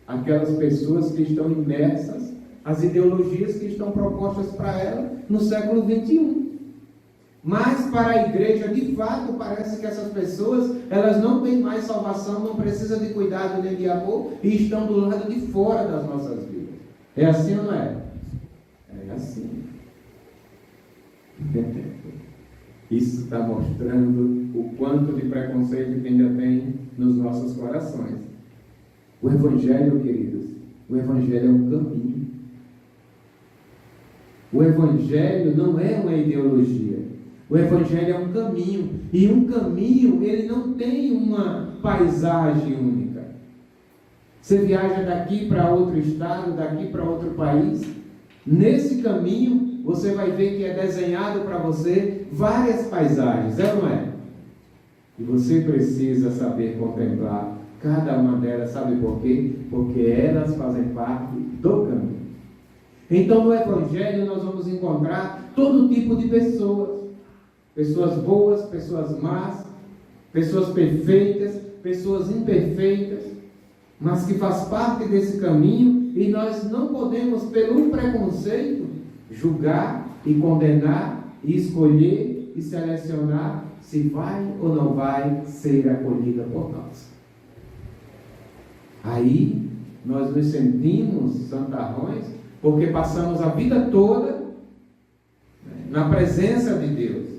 Speaker 1: aquelas pessoas que estão imersas, as ideologias que estão propostas para ela no século 21. Mas para a igreja, de fato, parece que essas pessoas, elas não têm mais salvação, não precisam de cuidado nem de amor, e estão do lado de fora das nossas vidas. É assim ou não é? É assim. Isso está mostrando o quanto de preconceito que ainda tem nos nossos corações. O Evangelho, queridos, o Evangelho é um caminho. O Evangelho não é uma ideologia. O Evangelho é um caminho. E um caminho, ele não tem uma paisagem única. Você viaja daqui para outro estado, daqui para outro país. Nesse caminho, você vai ver que é desenhado para você várias paisagens, é ou não é? E você precisa saber contemplar cada uma delas, sabe por quê? Porque elas fazem parte do caminho. Então, no Evangelho, nós vamos encontrar todo tipo de pessoas. Pessoas boas, pessoas más, pessoas perfeitas, pessoas imperfeitas, mas que faz parte desse caminho, e nós não podemos, pelo preconceito, julgar e condenar e escolher e selecionar se vai ou não vai ser acolhida por nós. Aí nós nos sentimos santarrões porque passamos a vida toda na presença de Deus,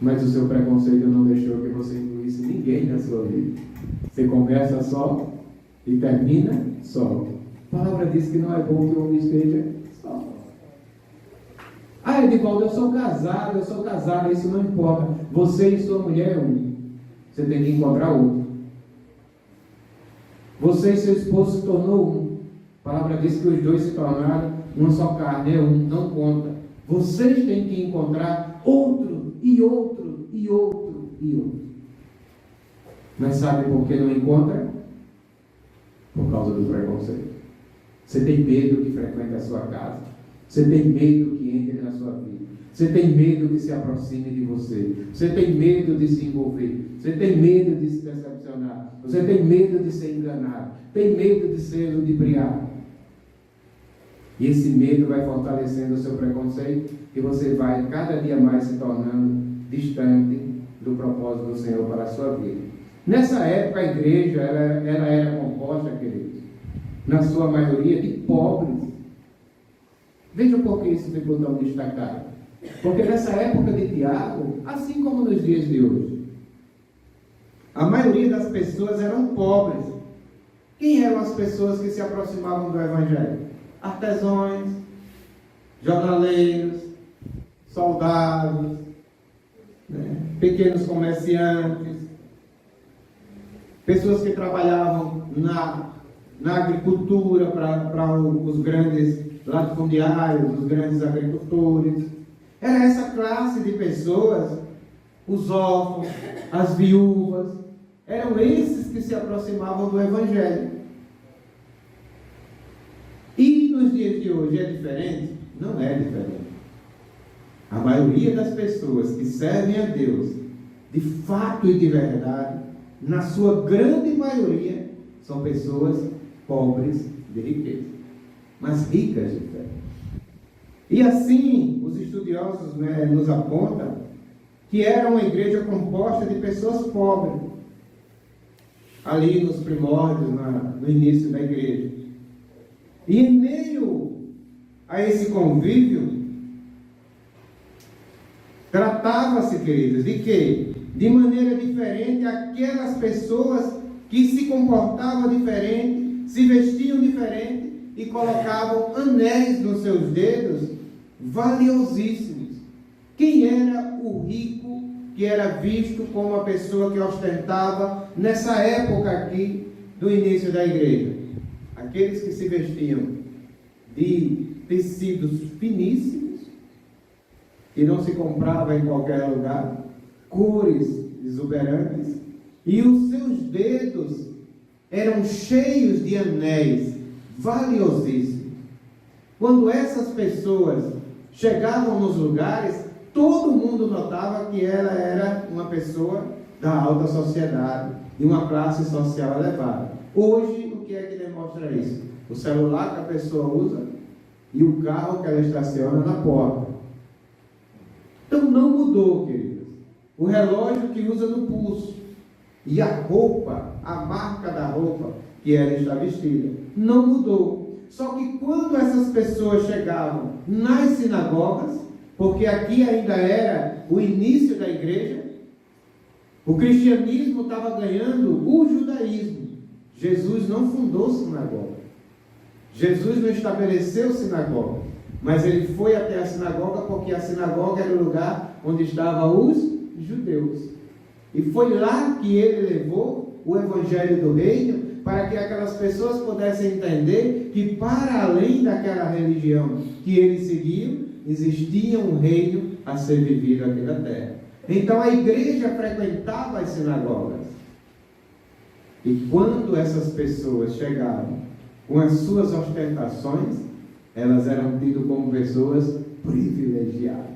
Speaker 1: mas o seu preconceito não deixou que você incluísse ninguém na sua vida. Você começa só e termina só. A palavra diz que não é bom que o homem esteja só. Ah, Edivaldo, eu sou casado, isso não importa. Você e sua mulher é um. Você tem que encontrar outro. Você e seu esposo se tornou um. A palavra diz que os dois se tornaram uma só carne, é um, não conta. Vocês têm que encontrar outro, e outro, e outro, e outro. Mas sabe por que não encontra? Por causa do preconceito. Você tem medo que frequente a sua casa. Você tem medo que entre na sua vida. Você tem medo que se aproxime de você. Você tem medo de se envolver. Você tem medo de se decepcionar. Você tem medo de ser enganado. Tem medo de ser ludibriado. E esse medo vai fortalecendo o seu preconceito, e você vai cada dia mais se tornando distante do propósito do Senhor para a sua vida. Nessa época, a igreja ela era composta, queridos, na sua maioria, de pobres. Veja por que isso ficou tão destacado. Porque nessa época de Tiago, assim como nos dias de hoje, a maioria das pessoas eram pobres. Quem eram as pessoas que se aproximavam do Evangelho? Artesãos, jornaleiros, soldados, pequenos comerciantes, pessoas que trabalhavam na agricultura, para os grandes latifundiários, os grandes agricultores. Era essa classe de pessoas, os órfãos, as viúvas, eram esses que se aproximavam do Evangelho. E nos dias de hoje é diferente? Não é diferente. A maioria das pessoas que servem a Deus, de fato e de verdade, na sua grande maioria, são pessoas pobres de riqueza, mas ricas de fé. E assim, os estudiosos nos apontam que era uma igreja composta de pessoas pobres, ali nos primórdios, no início da igreja. E em meio a esse convívio, tratava-se, queridos, de quê? De maneira diferente, aquelas pessoas que se comportavam diferente, se vestiam diferente e colocavam anéis nos seus dedos valiosíssimos. Quem era o rico que era visto como a pessoa que ostentava nessa época aqui do início da igreja? Aqueles que se vestiam de tecidos finíssimos, que não se comprava em qualquer lugar, cores exuberantes, e os seus dedos eram cheios de anéis valiosíssimos. Quando essas pessoas chegavam nos lugares, todo mundo notava que ela era uma pessoa da alta sociedade, de uma classe social elevada. Hoje, o que é que demonstra isso? O celular que a pessoa usa e o carro que ela estaciona na porta. Então não mudou, queridos. O relógio que usa no pulso e a roupa, a marca da roupa que ela está vestida, não mudou. Só que quando essas pessoas chegavam nas sinagogas, porque aqui ainda era o início da igreja, o cristianismo estava ganhando o judaísmo. Jesus não fundou sinagoga. Jesus não estabeleceu sinagoga. Mas ele foi até a sinagoga porque a sinagoga era o lugar onde estavam os judeus. E foi lá que ele levou o evangelho do reino, para que aquelas pessoas pudessem entender que para além daquela religião que eles seguiam, existia um reino a ser vivido aqui na terra. Então a igreja frequentava as sinagogas. E quando essas pessoas chegavam com as suas ostentações, elas eram tidas como pessoas privilegiadas.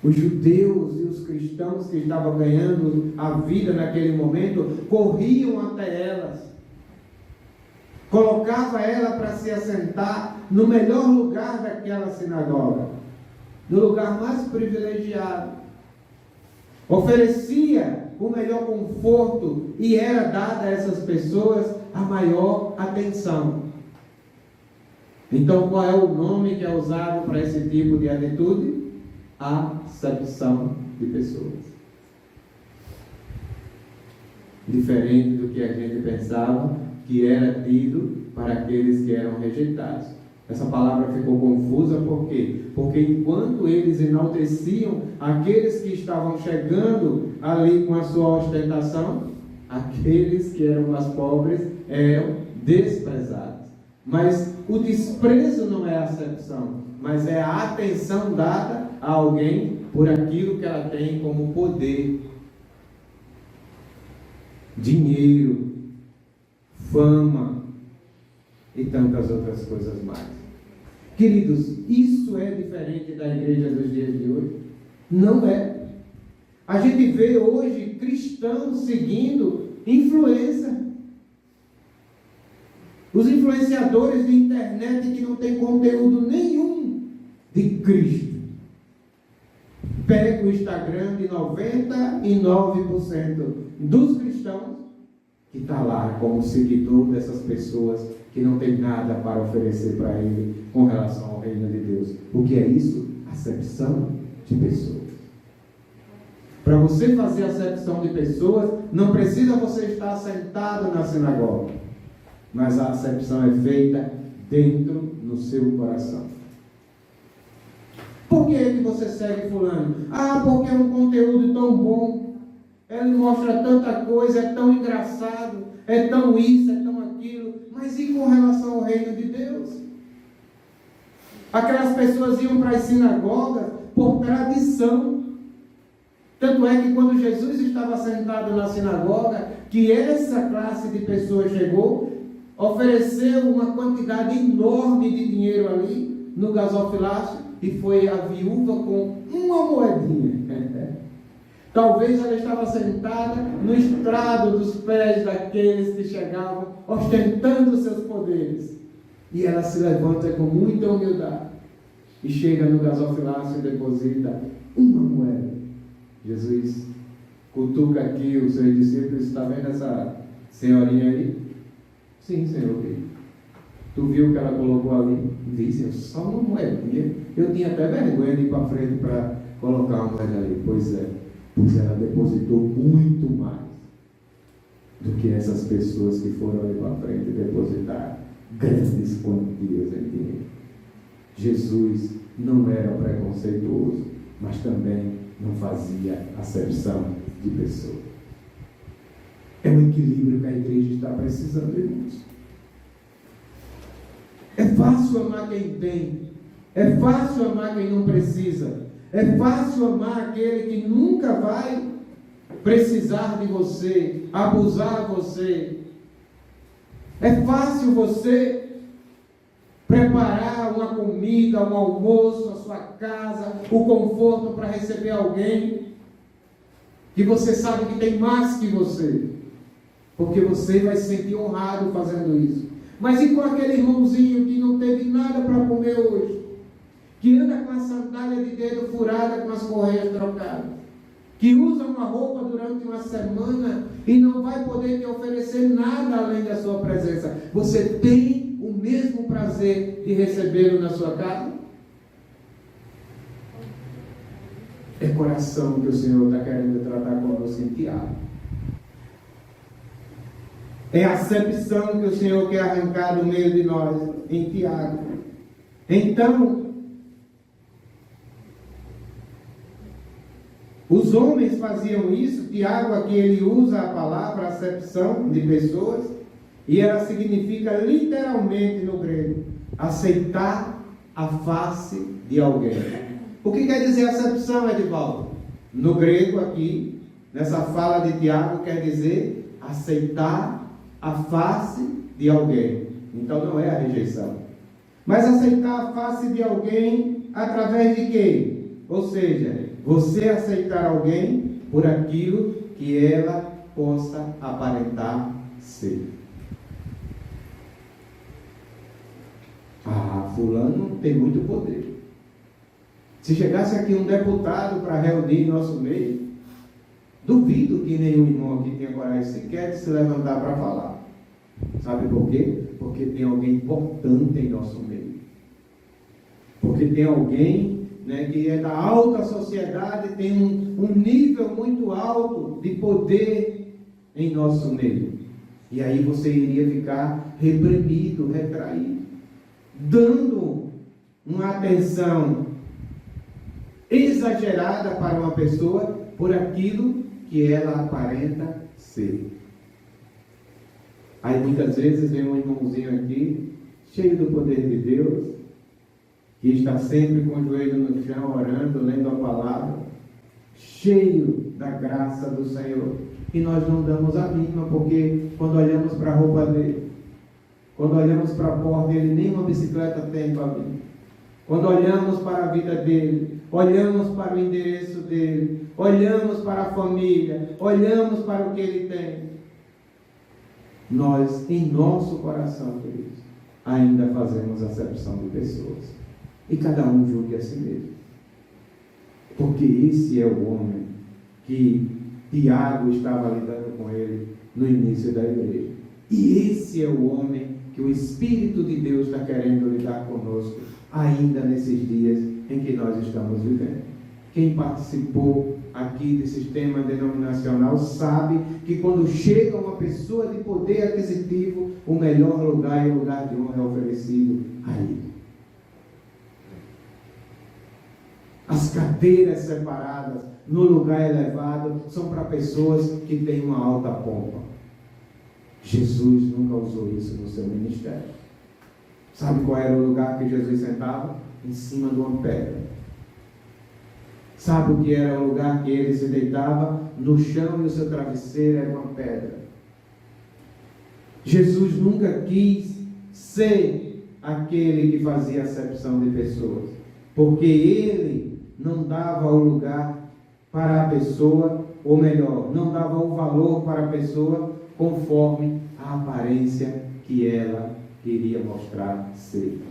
Speaker 1: Os judeus e os cristãos que estavam ganhando a vida naquele momento, corriam até elas, colocava ela para se assentar no melhor lugar daquela sinagoga, no lugar mais privilegiado, oferecia o melhor conforto e era dada a essas pessoas a maior atenção. Então, qual é o nome que é usado para esse tipo de atitude? Acepção de pessoas. Diferente do que a gente pensava que era tido para aqueles que eram rejeitados. Essa palavra ficou confusa, por quê? Porque enquanto eles enalteciam aqueles que estavam chegando ali com a sua ostentação, aqueles que eram mais pobres eram desprezados. Mas o desprezo não é a acepção, mas é a atenção dada a alguém por aquilo que ela tem como poder, dinheiro, fama e tantas outras coisas mais. Queridos, isso é diferente da igreja dos dias de hoje? Não é. A gente vê hoje cristãos seguindo influência. Os influenciadores de internet que não tem conteúdo nenhum de Cristo. Pega o Instagram de 99% dos cristãos que está lá como seguidor dessas pessoas que não tem nada para oferecer para ele com relação ao reino de Deus. O que é isso? Acepção de pessoas. Para você fazer acepção de pessoas, não precisa você estar sentado na sinagoga, mas a acepção é feita dentro no seu coração. Por que você segue fulano? Ah, porque é um conteúdo tão bom. Ele mostra tanta coisa, é tão engraçado, é tão isso, é tão aquilo. Mas e com relação ao reino de Deus? Aquelas pessoas iam para as sinagogas por tradição. Tanto é que quando Jesus estava sentado na sinagoga, que essa classe de pessoas chegou, ofereceu uma quantidade enorme de dinheiro ali no gasofilácio, e foi a viúva com uma moedinha. Talvez ela estava sentada no estrado dos pés daqueles que chegavam, ostentando seus poderes. E ela se levanta com muita humildade e chega no gasofilácio e deposita uma moeda. Jesus cutuca aqui os seus discípulos. Está vendo essa senhorinha aí? Sim, Senhor. Tu viu que ela colocou ali? Disse, só uma moedinha. Eu tinha até vergonha de ir para frente para colocar uma moeda ali. Pois é, pois ela depositou muito mais do que essas pessoas que foram ali para frente depositar grandes quantias em dinheiro. Jesus não era preconceituoso, mas também não fazia acepção de pessoa. É o equilíbrio que a igreja está precisando, irmãos. É fácil amar quem tem, é fácil amar quem não precisa, é fácil amar aquele que nunca vai precisar de você, abusar de você. É fácil você preparar uma comida, um almoço, a sua casa, o conforto para receber alguém que você sabe que tem mais que você, porque você vai se sentir honrado fazendo isso. Mas e com aquele irmãozinho que não teve nada para comer hoje, que anda com a sandália de dedo furada, com as correias trocadas, que usa uma roupa durante uma semana e não vai poder te oferecer nada além da sua presença? Você tem o mesmo prazer de recebê-lo na sua casa? É coração que o Senhor está querendo tratar conosco em Tiago. É a acepção que o Senhor quer arrancar do meio de nós em Tiago. Então, os homens faziam isso. Tiago aqui ele usa a palavra acepção de pessoas, e ela significa literalmente no grego aceitar a face de alguém. O que quer dizer acepção, Edivaldo? No grego aqui, nessa fala de Tiago, quer dizer aceitar a face de alguém. Então não é a rejeição, mas aceitar a face de alguém através de quê? Ou seja, você aceitar alguém por aquilo que ela possa aparentar ser. Fulano tem muito poder. Se chegasse aqui um deputado para reunir em nosso meio, duvido que nenhum irmão aqui tenha coragem sequer de se levantar para falar. Sabe por quê? Porque tem alguém importante em nosso meio. Porque tem alguém, que é da alta sociedade, tem um nível muito alto de poder em nosso meio. E aí você iria ficar reprimido, retraído, dando uma atenção exagerada para uma pessoa por aquilo que ela aparenta ser. Aí muitas vezes vem um irmãozinho aqui, cheio do poder de Deus, que está sempre com o joelho no chão, orando, lendo a palavra, cheio da graça do Senhor, e nós não damos a mínima, porque quando olhamos para a roupa dele, quando olhamos para a porta, ele nem uma bicicleta tem para mim. Quando olhamos para a vida dele, olhamos para o endereço dele, olhamos para a família, olhamos para o que ele tem, nós, em nosso coração, queridos, ainda fazemos acepção de pessoas. E cada um julgue a si mesmo. Porque esse é o homem que Tiago estava lidando com ele no início da igreja. E esse é o homem que o Espírito de Deus está querendo lidar conosco ainda nesses dias em que nós estamos vivendo. Quem participou aqui desse sistema denominacional sabe que quando chega uma pessoa de poder aquisitivo, o melhor lugar e o lugar de honra é oferecido a ele. A As cadeiras separadas no lugar elevado são para pessoas que têm uma alta pompa. Jesus nunca usou isso no seu ministério. Sabe qual era o lugar que Jesus sentava? Em cima de uma pedra. Sabe o que era o lugar que ele se deitava? No chão, e o seu travesseiro era uma pedra. Jesus nunca quis ser aquele que fazia acepção de pessoas, porque ele não dava o lugar para a pessoa, ou melhor, não dava o valor para a pessoa conforme a aparência que ela queria mostrar ser.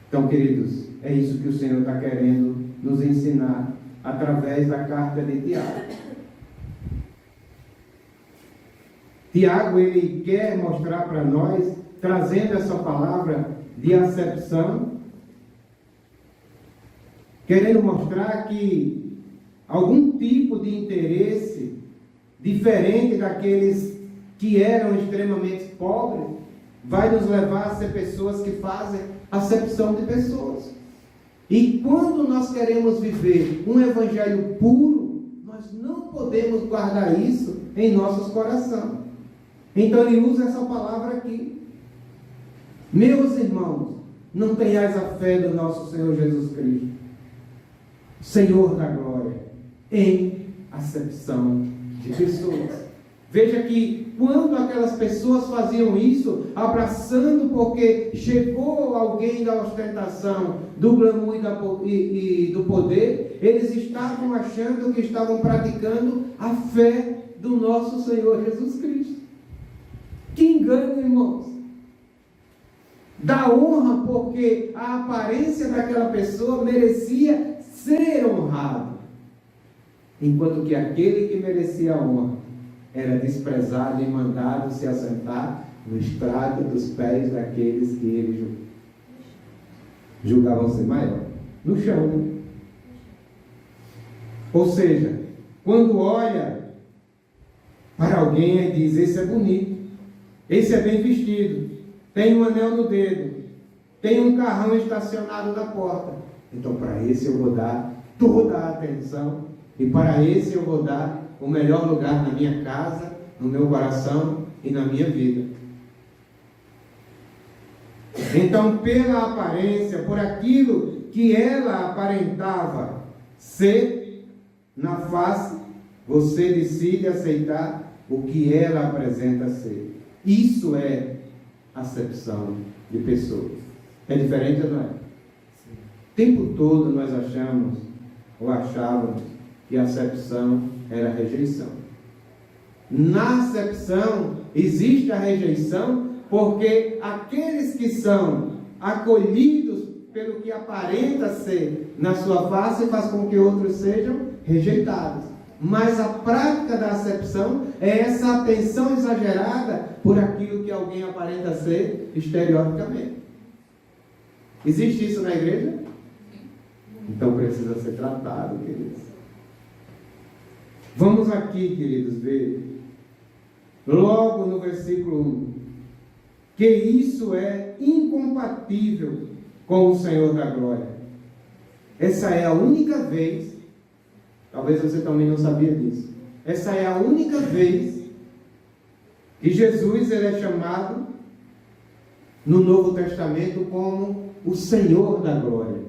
Speaker 1: Então, queridos, é isso que o Senhor está querendo nos ensinar através da carta de Tiago. Tiago, ele quer mostrar para nós, trazendo essa palavra de acepção, querendo mostrar que algum tipo de interesse diferente daqueles que eram extremamente pobres vai nos levar a ser pessoas que fazem acepção de pessoas. E quando nós queremos viver um evangelho puro, nós não podemos guardar isso em nossos corações. Então ele usa essa palavra aqui. Meus irmãos, não tenhais a fé do nosso Senhor Jesus Cristo, Senhor da glória, em acepção de pessoas. Veja que quando aquelas pessoas faziam isso, abraçando porque chegou alguém da ostentação, do glamour e do poder, eles estavam achando que estavam praticando a fé do nosso Senhor Jesus Cristo. Que engano, irmãos! Dá honra porque a aparência daquela pessoa merecia ser honrado, enquanto que aquele que merecia a honra era desprezado e mandado se assentar no estrado dos pés daqueles que ele julgavam ser maior, no chão, né? Ou seja, quando olha para alguém e diz: esse é bonito, esse é bem vestido, tem um anel no dedo, tem um carrão estacionado na porta, então para esse eu vou dar toda a atenção, e para esse eu vou dar o melhor lugar na minha casa, no meu coração e na minha vida. Então, pela aparência, por aquilo que ela aparentava ser na face, você decide aceitar o que ela apresenta ser. Isso é acepção de pessoas. É diferente, não é? O tempo todo nós achamos ou achávamos que a acepção era a rejeição. Na acepção existe a rejeição porque aqueles que são acolhidos pelo que aparenta ser na sua face faz com que outros sejam rejeitados. Mas a prática da acepção é essa atenção exagerada por aquilo que alguém aparenta ser estereotipamente. Existe isso na igreja? Então precisa ser tratado, queridos. Vamos aqui, queridos, ver logo no versículo 1 que isso é incompatível com o Senhor da glória. Essa é a única vez, talvez você também não sabia disso, essa é a única vez que Jesus ele é chamado no Novo Testamento como o Senhor da glória.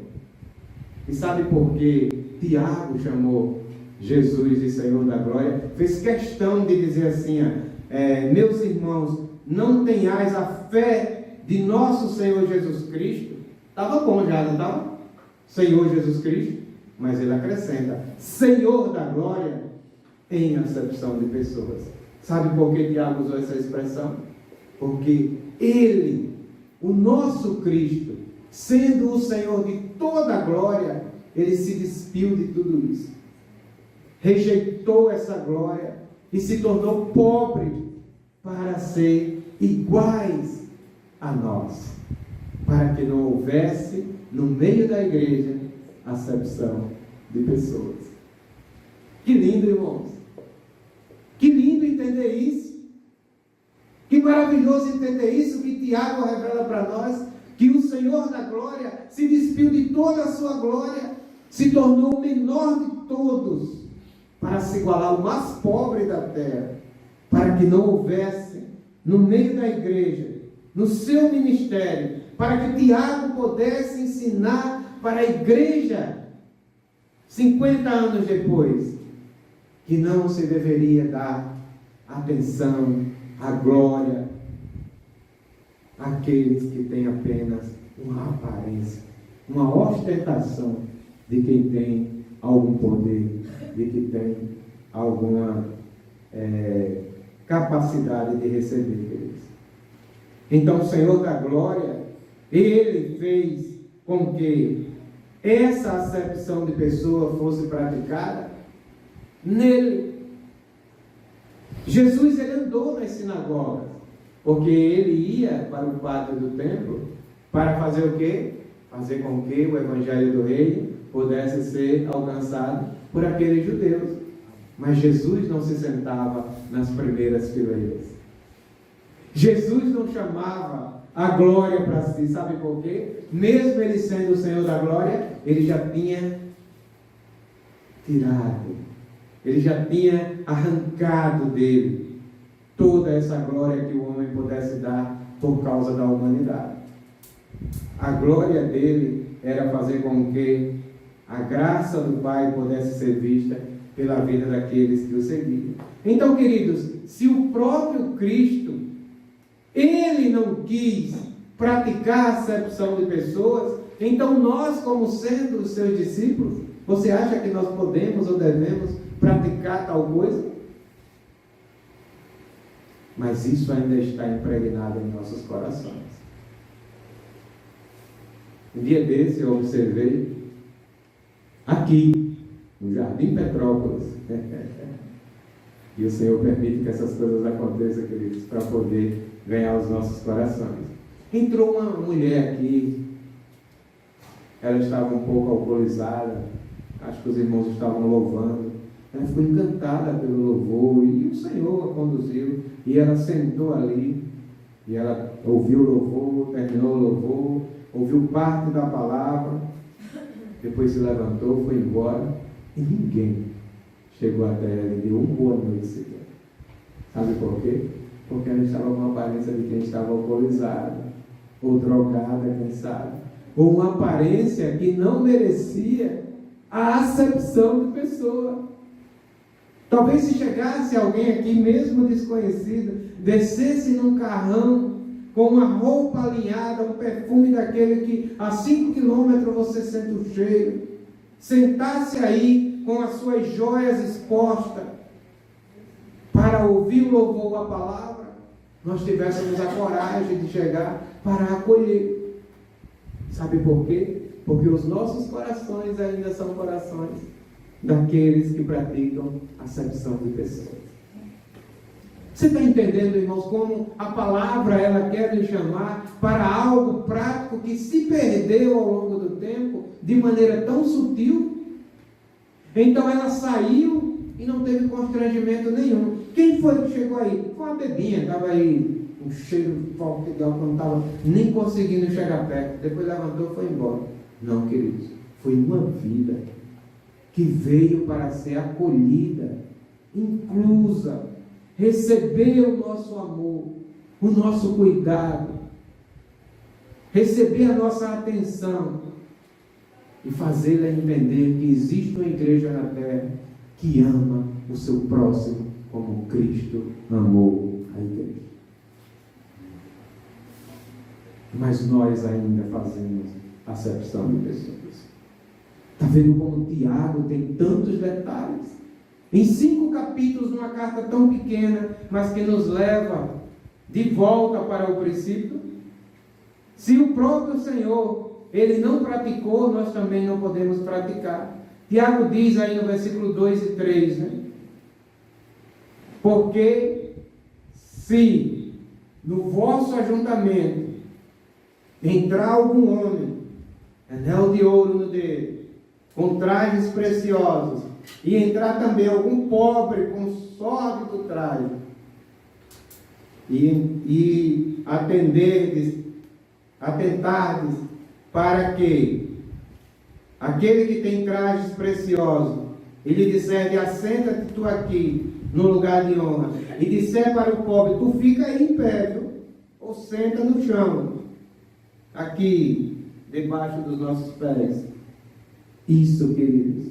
Speaker 1: E sabe por que Tiago chamou Jesus de Senhor da glória? Fez questão de dizer assim: meus irmãos, não tenhais a fé de nosso Senhor Jesus Cristo. Estava bom já, não estava? Senhor Jesus Cristo. Mas ele acrescenta: Senhor da glória, em acepção de pessoas. Sabe por que Tiago usou essa expressão? Porque ele, o nosso Cristo, sendo o Senhor de toda a glória, ele se despiu de tudo isso. Rejeitou essa glória e se tornou pobre para ser iguais a nós, para que não houvesse no meio da igreja acepção de pessoas. Que lindo, irmãos! Que lindo entender isso! Que maravilhoso entender isso, que Tiago revela para nós, que o Senhor da glória se despiu de toda a sua glória, se tornou o menor de todos, para se igualar ao mais pobre da terra, para que não houvesse no meio da igreja, no seu ministério, para que Tiago pudesse ensinar para a igreja 50 anos depois, que não se deveria dar atenção à glória àqueles que têm apenas uma aparência, uma ostentação de quem tem algum poder, de que tem alguma capacidade de receber deles. Então o Senhor da glória, Ele fez com que essa acepção de pessoa fosse praticada nele. Jesus, ele andou nas sinagogas, porque ele ia para o pátio do templo para fazer o quê? Fazer com que o evangelho do reino pudesse ser alcançado por aqueles judeus. Mas Jesus não se sentava nas primeiras fileiras. Jesus não chamava a glória para si, sabe por quê? Mesmo ele sendo o Senhor da glória, ele já tinha tirado, ele já tinha arrancado dele toda essa glória que o homem pudesse dar por causa da humanidade. A glória dele era fazer com que a graça do Pai pudesse ser vista pela vida daqueles que o seguiam. Então, queridos, se o próprio Cristo, ele não quis praticar a acepção de pessoas, então nós, como sendo os seus discípulos, você acha que nós podemos ou devemos praticar tal coisa? Mas isso ainda está impregnado em nossos corações. Um dia desse eu observei aqui, no Jardim Petrópolis, e o Senhor permite que essas coisas aconteçam, queridos, para poder ganhar os nossos corações. Entrou uma mulher aqui, ela estava um pouco alcoolizada, acho que os irmãos estavam louvando, ela ficou encantada pelo louvor, e o Senhor a conduziu, e ela sentou ali, e ela ouviu o louvor, terminou o louvor, ouviu parte da palavra, depois se levantou, foi embora, e ninguém chegou até ela e deu uma boa noite sequer. Sabe por quê? Porque ela estava com a aparência de quem estava alcoolizada, ou drogada, quem sabe, ou uma aparência que não merecia a acepção de pessoa. Talvez se chegasse alguém aqui, mesmo desconhecido, descesse num carrão com uma roupa alinhada, um perfume daquele que a 5 quilômetros você sente o cheiro, sentasse aí com as suas joias expostas para ouvir o louvor da palavra, nós tivéssemos a coragem de chegar para acolher. Sabe por quê? Porque os nossos corações ainda são corações daqueles que praticam acepção de pessoas. Você está entendendo, irmãos, como a palavra ela quer nos chamar para algo prático que se perdeu ao longo do tempo de maneira tão sutil? Então ela saiu e não teve constrangimento nenhum. Quem foi que chegou aí? Foi uma bebinha, estava aí um cheiro forte de álcool, não estava nem conseguindo chegar perto. Depois levantou e foi embora. Não, queridos, foi uma vida que veio para ser acolhida, inclusa, receber o nosso amor, o nosso cuidado, receber a nossa atenção e fazê-la entender que existe uma igreja na terra que ama o seu próximo como Cristo amou a igreja. Mas nós ainda fazemos acepção de pessoas. Está vendo como Tiago tem tantos detalhes? Em 5 capítulos, numa carta tão pequena, mas que nos leva de volta para o princípio. Se o próprio Senhor, Ele não praticou, nós também não podemos praticar. Tiago diz aí no versículo 2 e 3, né? Porque se no vosso ajuntamento entrar algum homem, anel de ouro no dedo, com trajes preciosos, e entrar também algum pobre com sórdido traje, e atenderdes atentardes para que aquele que tem trajes preciosos, e lhe disser, assenta-te tu aqui, no lugar de honra, e disser para o pobre, tu fica aí em pé, ou senta no chão, aqui, debaixo dos nossos pés. Isso, queridos,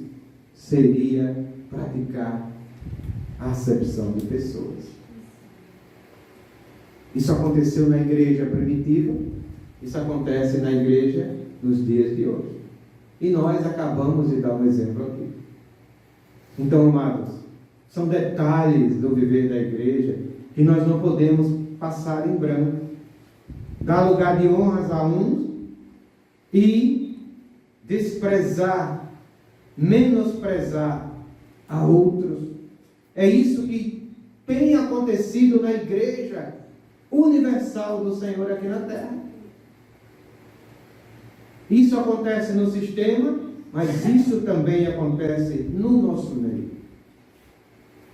Speaker 1: seria praticar a acepção de pessoas. Isso aconteceu na igreja primitiva, isso acontece na igreja nos dias de hoje. E nós acabamos de dar um exemplo aqui. Então, amados, são detalhes do viver da igreja que nós não podemos passar em branco. Dar lugar de honras a uns e desprezar, menosprezar a outros. É isso que tem acontecido na igreja universal do Senhor aqui na terra. Isso acontece no sistema, mas isso também acontece no nosso meio.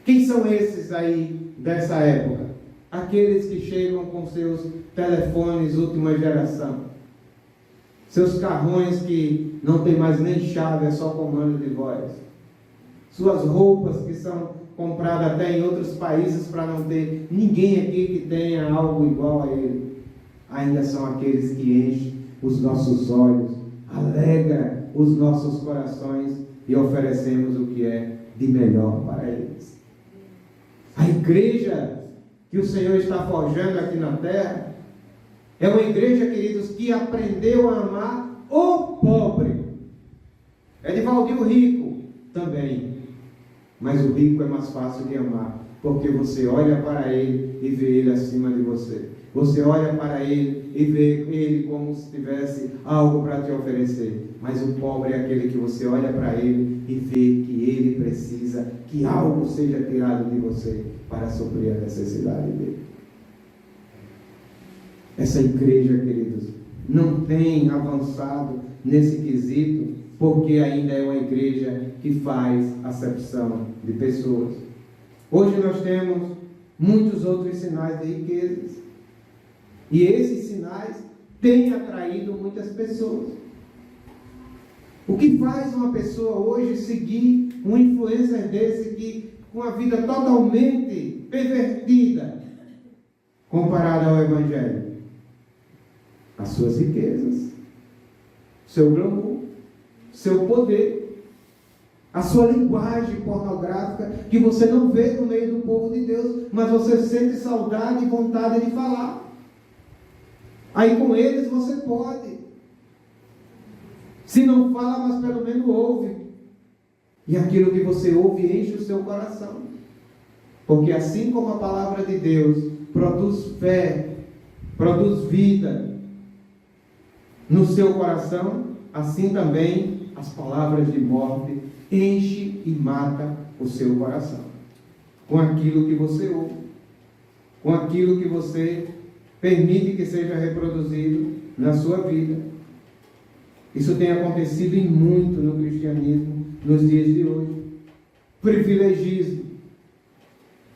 Speaker 1: Quem são esses aí dessa época? Aqueles que chegam com seus telefones última geração, seus carrões que não tem mais nem chave, é só comando de voz, suas roupas que são compradas até em outros países para não ter ninguém aqui que tenha algo igual a ele. Ainda são aqueles que enchem os nossos olhos, alegra os nossos corações e oferecemos o que é de melhor para eles. A igreja que o Senhor está forjando aqui na terra é uma igreja, queridos, que aprendeu a amar o pobre. É de Valdir o rico também, mas o rico é mais fácil de amar, porque você olha para ele e vê ele acima de você. Você olha para ele e vê ele como se tivesse algo para te oferecer. Mas o pobre é aquele que você olha para ele e vê que ele precisa que algo seja tirado de você para suprir a necessidade dele. Essa igreja, queridos, não tem avançado nesse quesito, porque ainda é uma igreja que faz acepção de pessoas. Hoje nós temos muitos outros sinais de riquezas. E esses sinais têm atraído muitas pessoas. O que faz uma pessoa hoje seguir um influencer desse que com a vida totalmente pervertida comparada ao Evangelho? As suas riquezas, seu glamour, seu poder, a sua linguagem pornográfica que você não vê no meio do povo de Deus, mas você sente saudade e vontade de falar. Aí com eles você pode. Se não fala, mas pelo menos ouve. E aquilo que você ouve enche o seu coração. Porque assim como a palavra de Deus produz fé, produz vida no seu coração, assim também as palavras de morte enchem e matam o seu coração. Com aquilo que você ouve, com aquilo que você permite que seja reproduzido na sua vida. Isso tem acontecido em muito no cristianismo nos dias de hoje. Privilegismo.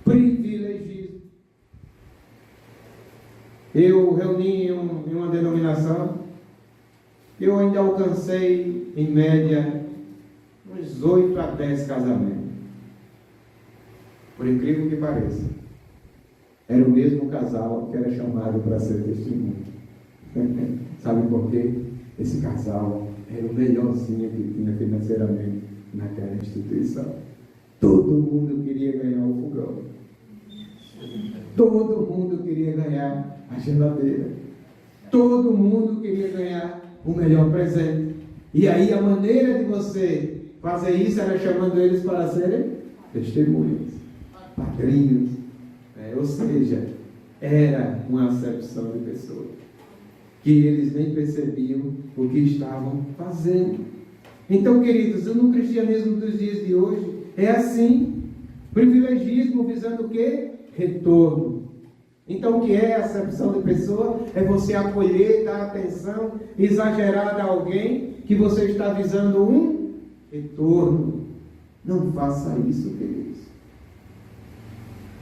Speaker 1: Privilegismo. Eu reuni em uma denominação, eu ainda alcancei, em média, uns 8 a 10 casamentos. Por incrível que pareça. Era o mesmo casal que era chamado para ser testemunho. Sabe por quê? Esse casal era o melhorzinho que tinha financeiramente naquela instituição. Todo mundo queria ganhar o fogão. Todo mundo queria ganhar a geladeira. Todo mundo queria ganhar o melhor presente. E aí a maneira de você fazer isso era chamando eles para serem testemunhas, padrinhos. Ou seja, era uma acepção de pessoas que eles nem percebiam o que estavam fazendo. Então, queridos, no cristianismo dos dias de hoje é assim, privilegismo visando o quê? Retorno. Então, o que é a acepção de pessoa? É você acolher, dar atenção exagerada a alguém que você está visando um retorno. Não faça isso, queridos.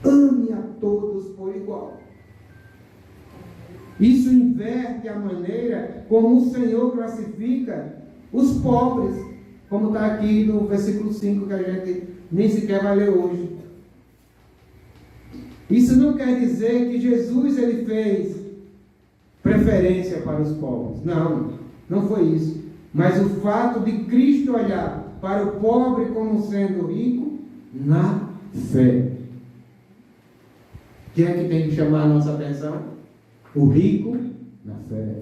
Speaker 1: Ame a todos por igual. Isso inverte a maneira como o Senhor classifica os pobres, como está aqui no versículo 5, que a gente nem sequer vai ler hoje. Isso não quer dizer que Jesus ele fez preferência para os pobres. Não, não foi isso. Mas o fato de Cristo olhar para o pobre como sendo rico na fé. Quem é que tem que chamar a nossa atenção? O rico na fé.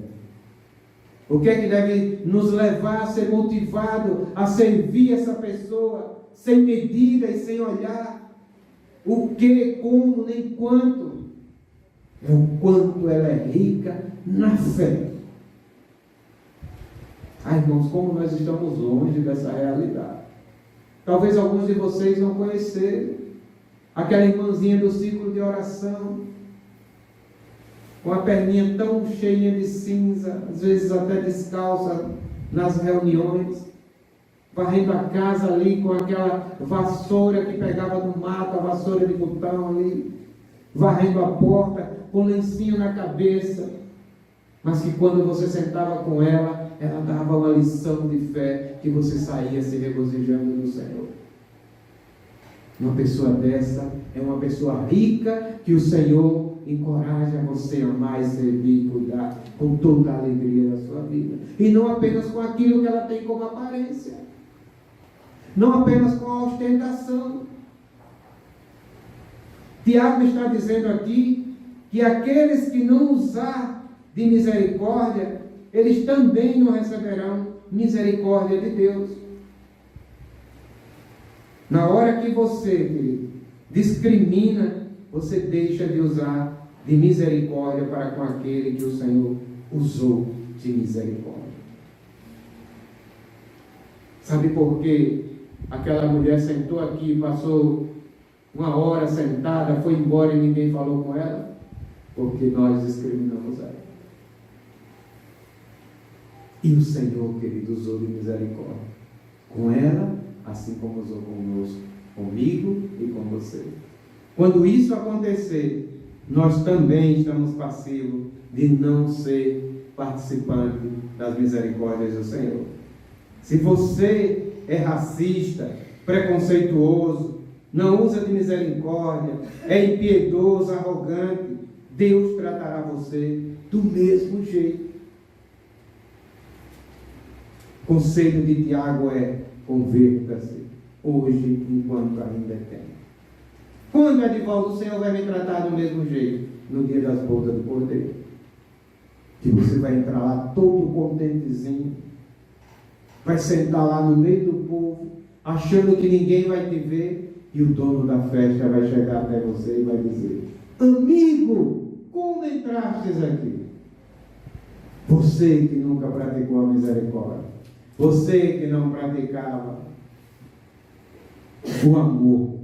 Speaker 1: O que é que deve nos levar a ser motivado a servir essa pessoa sem medida e sem olhar o que, como, nem quanto? É o quanto ela é rica na fé. Ai, irmãos, como nós estamos longe dessa realidade. Talvez alguns de vocês não conhecerem aquela irmãzinha do ciclo de oração, com a perninha tão cheia de cinza, às vezes até descalça nas reuniões, varrendo a casa ali com aquela vassoura que pegava no mato, a vassoura de botão ali, varrendo a porta, com lencinho na cabeça, mas que quando você sentava com ela, ela dava uma lição de fé que você saía se regozijando no Senhor. Uma pessoa dessa é uma pessoa rica que o Senhor encoraja você a amar e servir e cuidar com toda a alegria da sua vida. E não apenas com aquilo que ela tem como aparência. Não apenas com a ostentação. Tiago está dizendo aqui que aqueles que não usar de misericórdia, eles também não receberão misericórdia de Deus. Na hora que você, querido, discrimina, você deixa de usar de misericórdia para com aquele que o Senhor usou de misericórdia. Sabe por quê? Aquela mulher sentou aqui, passou uma hora sentada, foi embora e ninguém falou com ela? Porque nós discriminamos ela. E o Senhor, querido, usou de misericórdia com ela, assim como usou conosco, comigo e com você. Quando isso acontecer, nós também estamos passivos de não ser participante das misericórdias do Senhor. Se você é racista, preconceituoso, não usa de misericórdia, é impiedoso, arrogante, Deus tratará você do mesmo jeito. O conselho de Tiago é: converta-se hoje, enquanto ainda é tempo. Quando é de volta, o Senhor vai me tratar do mesmo jeito? No dia das bodas do Cordeiro. Que você vai entrar lá todo contentezinho, vai sentar lá no meio do povo, achando que ninguém vai te ver, e o dono da festa vai chegar até você e vai dizer: amigo, como entrastes aqui? Você que nunca praticou a misericórdia, você que não praticava o amor,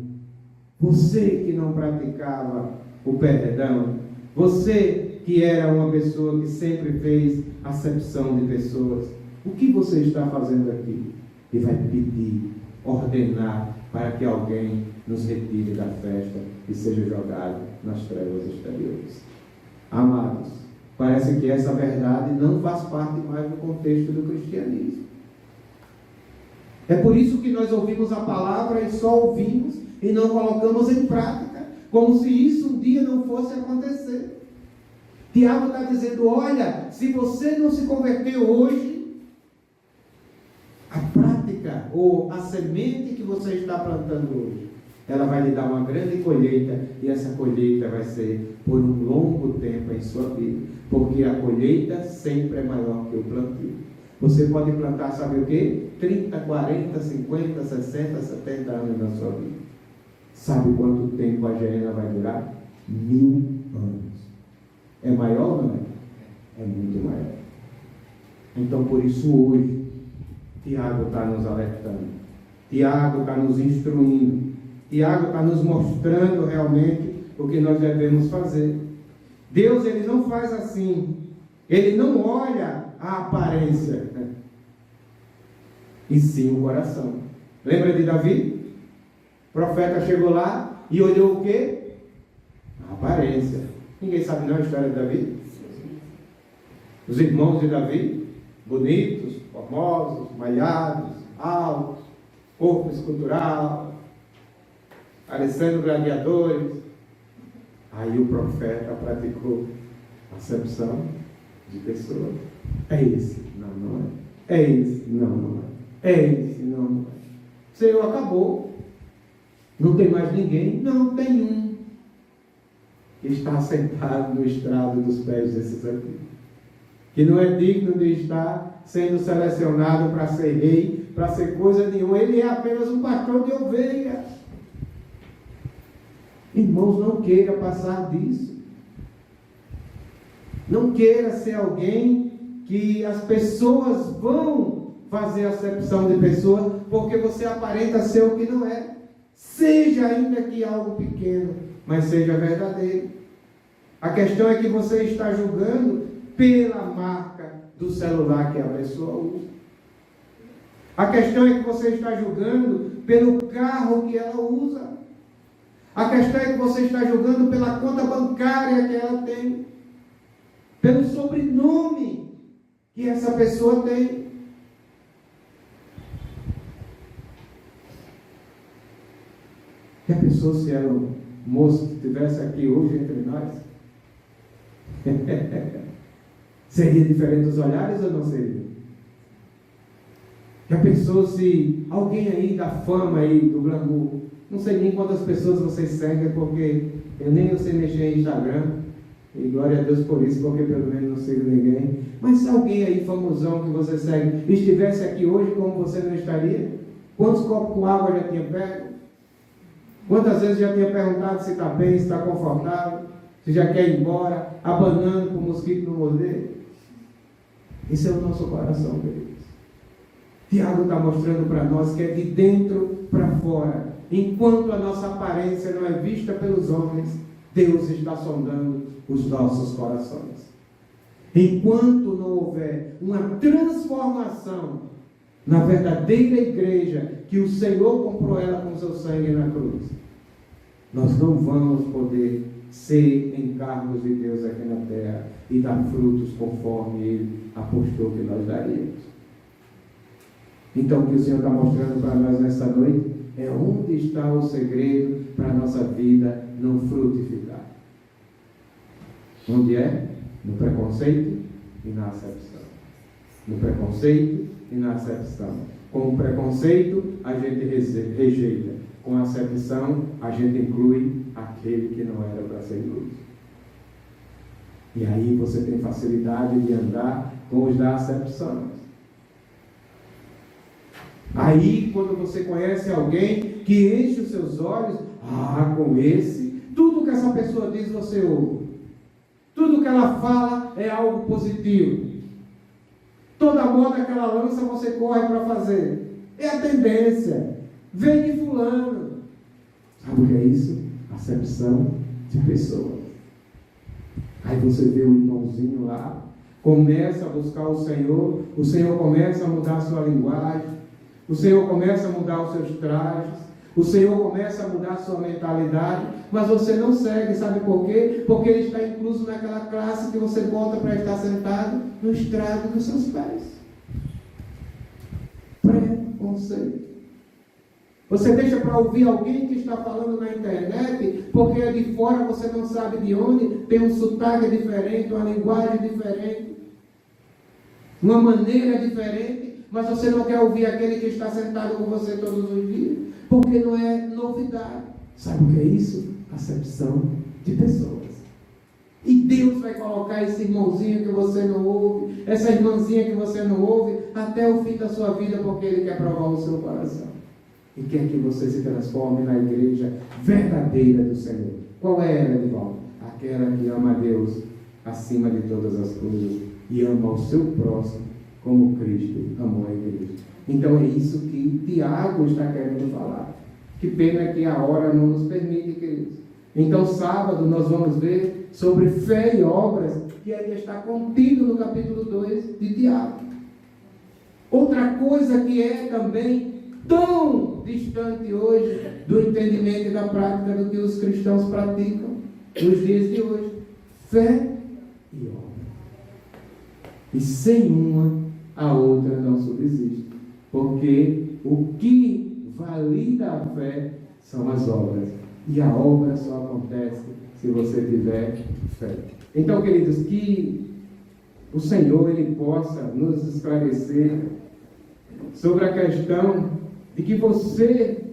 Speaker 1: você que não praticava o perdão, você que era uma pessoa que sempre fez acepção de pessoas, o que você está fazendo aqui? E vai pedir, ordenar para que alguém nos retire da festa e seja jogado nas trevas exteriores. Amados, parece que essa verdade não faz parte mais do contexto do cristianismo. É por isso que nós ouvimos a palavra e só ouvimos e não colocamos em prática, como se isso um dia não fosse acontecer. Tiago está dizendo: olha, se você não se converteu hoje, a prática ou a semente que você está plantando hoje, ela vai lhe dar uma grande colheita, e essa colheita vai ser por um longo tempo em sua vida, porque a colheita sempre é maior que o plantio. Você pode plantar, sabe o quê? 30, 40, 50, 60, 70 anos na sua vida. Sabe quanto tempo a geena vai durar? 1000 anos. É maior ou não é? É muito maior. Então, por isso, hoje, Tiago está nos alertando. Tiago está nos instruindo. Tiago está nos mostrando realmente o que nós devemos fazer. Deus, Ele não faz assim. Ele não olha a aparência, né? E sim o coração. Lembra de Davi? O profeta chegou lá e olhou o quê? A aparência. Ninguém sabe não a história de Davi? Os irmãos de Davi, bonitos, formosos, malhados, altos, corpo escultural, parecendo gladiadores. Aí o profeta praticou acepção de pessoas. É esse? Não, não é. É esse? Não, não é. É esse? Não, não é. O Senhor acabou. Não tem mais ninguém? Não, tem um. Que está sentado no estrado dos pés desses aqui. Que não é digno de estar sendo selecionado para ser rei, para ser coisa nenhuma. Ele é apenas um pastor de ovelhas. Irmãos, não queira passar disso. Não queira ser alguém que as pessoas vão fazer acepção de pessoas porque você aparenta ser o que não é. Seja ainda que algo pequeno, mas seja verdadeiro. A questão é que você está julgando pela marca do celular que a pessoa usa. A questão é que você está julgando pelo carro que ela usa. A questão é que você está julgando pela conta bancária que ela tem, pelo sobrenome que essa pessoa tem. E a pessoa, se era um moço que estivesse aqui hoje entre nós, seria diferente os olhares ou não seria? Já pensou se alguém aí da fama aí, do glamour, não sei nem quantas pessoas vocês seguem, porque eu sei mexer em Instagram, e glória a Deus por isso, porque pelo menos não sigo ninguém. Mas se alguém aí famosão que você segue estivesse aqui hoje, como você não estaria? Quantos copos com água já tinha pego? Quantas vezes já tinha perguntado se está bem, se está confortável, se já quer ir embora, abanando para o mosquito não morder? Esse é o nosso coração, queridos. Tiago está mostrando para nós que é de dentro para fora. Enquanto a nossa aparência não é vista pelos homens, Deus está sondando os nossos corações. Enquanto não houver uma transformação na verdadeira igreja, que o Senhor comprou ela com seu sangue na cruz, nós não vamos poder ser encargos de Deus aqui na terra e dar frutos conforme Ele apostou que nós daríamos. Então, o que o Senhor está mostrando para nós nessa noite é onde está o segredo para a nossa vida não frutificar. Onde é? No preconceito e na acepção. No preconceito e na acepção. Com o preconceito, a gente rejeita. Com a acepção, a gente inclui aquele que não era para ser incluído. E aí você tem facilidade de andar com os da acepção. Aí, quando você conhece alguém que enche os seus olhos, com esse, tudo que essa pessoa diz você ouve. Tudo que ela fala é algo positivo. Toda moda que ela lança você corre para fazer. É a tendência. Vem de fulano. Sabe o que é isso? Acepção de pessoas. Aí você vê o irmãozinho lá, começa a buscar o Senhor começa a mudar a sua linguagem, o Senhor começa a mudar os seus trajes, o Senhor começa a mudar a sua mentalidade, mas você não segue, sabe por quê? Porque Ele está incluso naquela classe que você bota para estar sentado no estrado dos seus pés. Preconceito. Você deixa para ouvir alguém que está falando na internet, porque é de fora, você não sabe de onde, tem um sotaque diferente, uma linguagem diferente, uma maneira diferente, mas você não quer ouvir aquele que está sentado com você todos os dias, porque não é novidade. Sabe o que é isso? Acepção de pessoas. E Deus vai colocar esse irmãozinho que você não ouve, essa irmãzinha que você não ouve, até o fim da sua vida, porque Ele quer provar o seu coração. E quer que você se transforme na igreja verdadeira do Senhor. Qual é ela, Edivaldo? Aquela que ama a Deus acima de todas as coisas e ama o seu próximo como Cristo amou a igreja. Então é isso que Tiago está querendo falar. Que pena que a hora não nos permite, queridos. Então sábado nós vamos ver sobre fé e obras, que ainda está contido no capítulo 2 de Tiago. Outra coisa que é também tão distante hoje do entendimento e da prática do que os cristãos praticam nos dias de hoje fé e obra. E sem uma, a outra não subsiste. Porque o que valida a fé são as obras. E a obra só acontece se você tiver fé. Então, queridos, que o Senhor Ele possa nos esclarecer sobre a questão de que você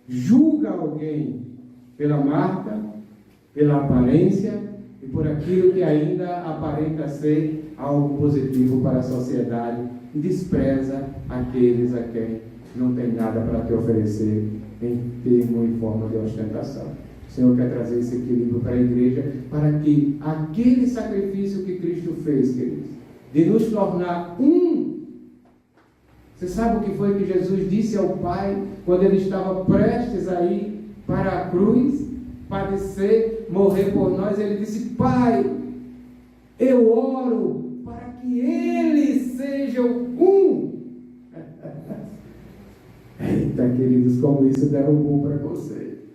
Speaker 1: julga alguém pela marca, pela aparência e por aquilo que ainda aparenta ser algo positivo para a sociedade e despreza aqueles a quem não tem nada para te oferecer em termo e forma de ostentação. O Senhor quer trazer esse equilíbrio para a igreja, para que aquele sacrifício que Cristo fez, queridos, de nos tornar um. Você sabe o que foi que Jesus disse ao Pai quando Ele estava prestes a ir para a cruz, padecer, morrer por nós? Ele disse: Pai, eu oro para que eles sejam um. Eita, queridos, como isso derrubou o preconceito.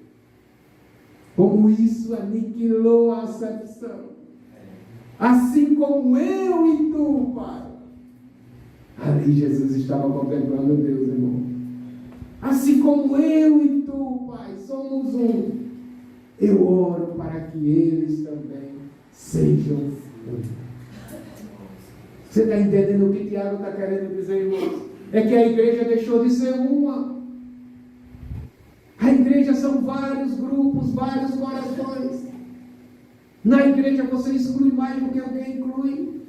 Speaker 1: Como isso aniquilou a acepção. Assim como eu e tu, Pai. Ali Jesus estava contemplando Deus, irmão. Assim como eu e tu, Pai, somos um. Eu oro para que eles também sejam um. Você está entendendo o que Tiago está querendo dizer, irmãos? É que a igreja deixou de ser uma. A igreja são vários grupos, vários corações. Na igreja você exclui mais do que alguém inclui.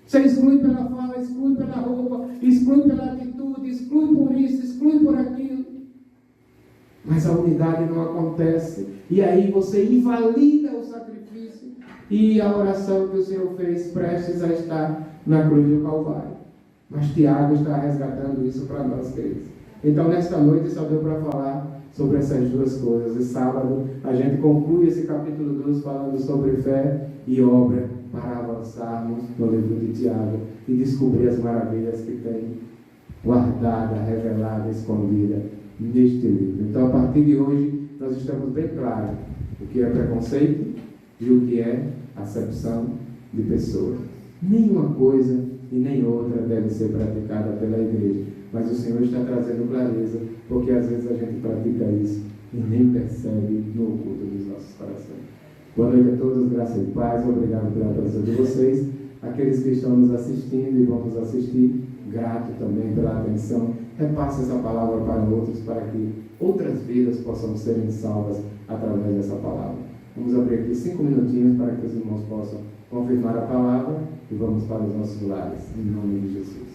Speaker 1: Você exclui pela fala, exclui pela roupa, exclui pela atitude, exclui por isso, exclui por aquilo. Mas a unidade não acontece. E aí você invalida o sacrifício e a oração que o Senhor fez prestes a estar na cruz do Calvário. Mas Tiago está resgatando isso para nós, queridos. Então, nesta noite, só deu para falar sobre essas duas coisas. E sábado, a gente conclui esse capítulo 2 falando sobre fé e obra, para avançarmos no livro de Tiago e descobrir as maravilhas que tem guardada, revelada, escondida neste livro. Então, a partir de hoje, nós estamos bem claros o que é preconceito e o que é acepção de pessoas. Nenhuma coisa e nem outra deve ser praticada pela igreja. Mas o Senhor está trazendo clareza, porque às vezes a gente pratica isso e nem percebe no oculto dos nossos corações. Boa noite a todos, graça e paz. Obrigado pela presença de vocês. Aqueles que estão nos assistindo e vão nos assistir, grato também pela atenção. Repasse essa palavra para outros, para que outras vidas possam serem salvas através dessa palavra. Vamos abrir aqui 5 minutinhos para que os irmãos possam confirmar a palavra e vamos para os nossos lares, em nome de Jesus.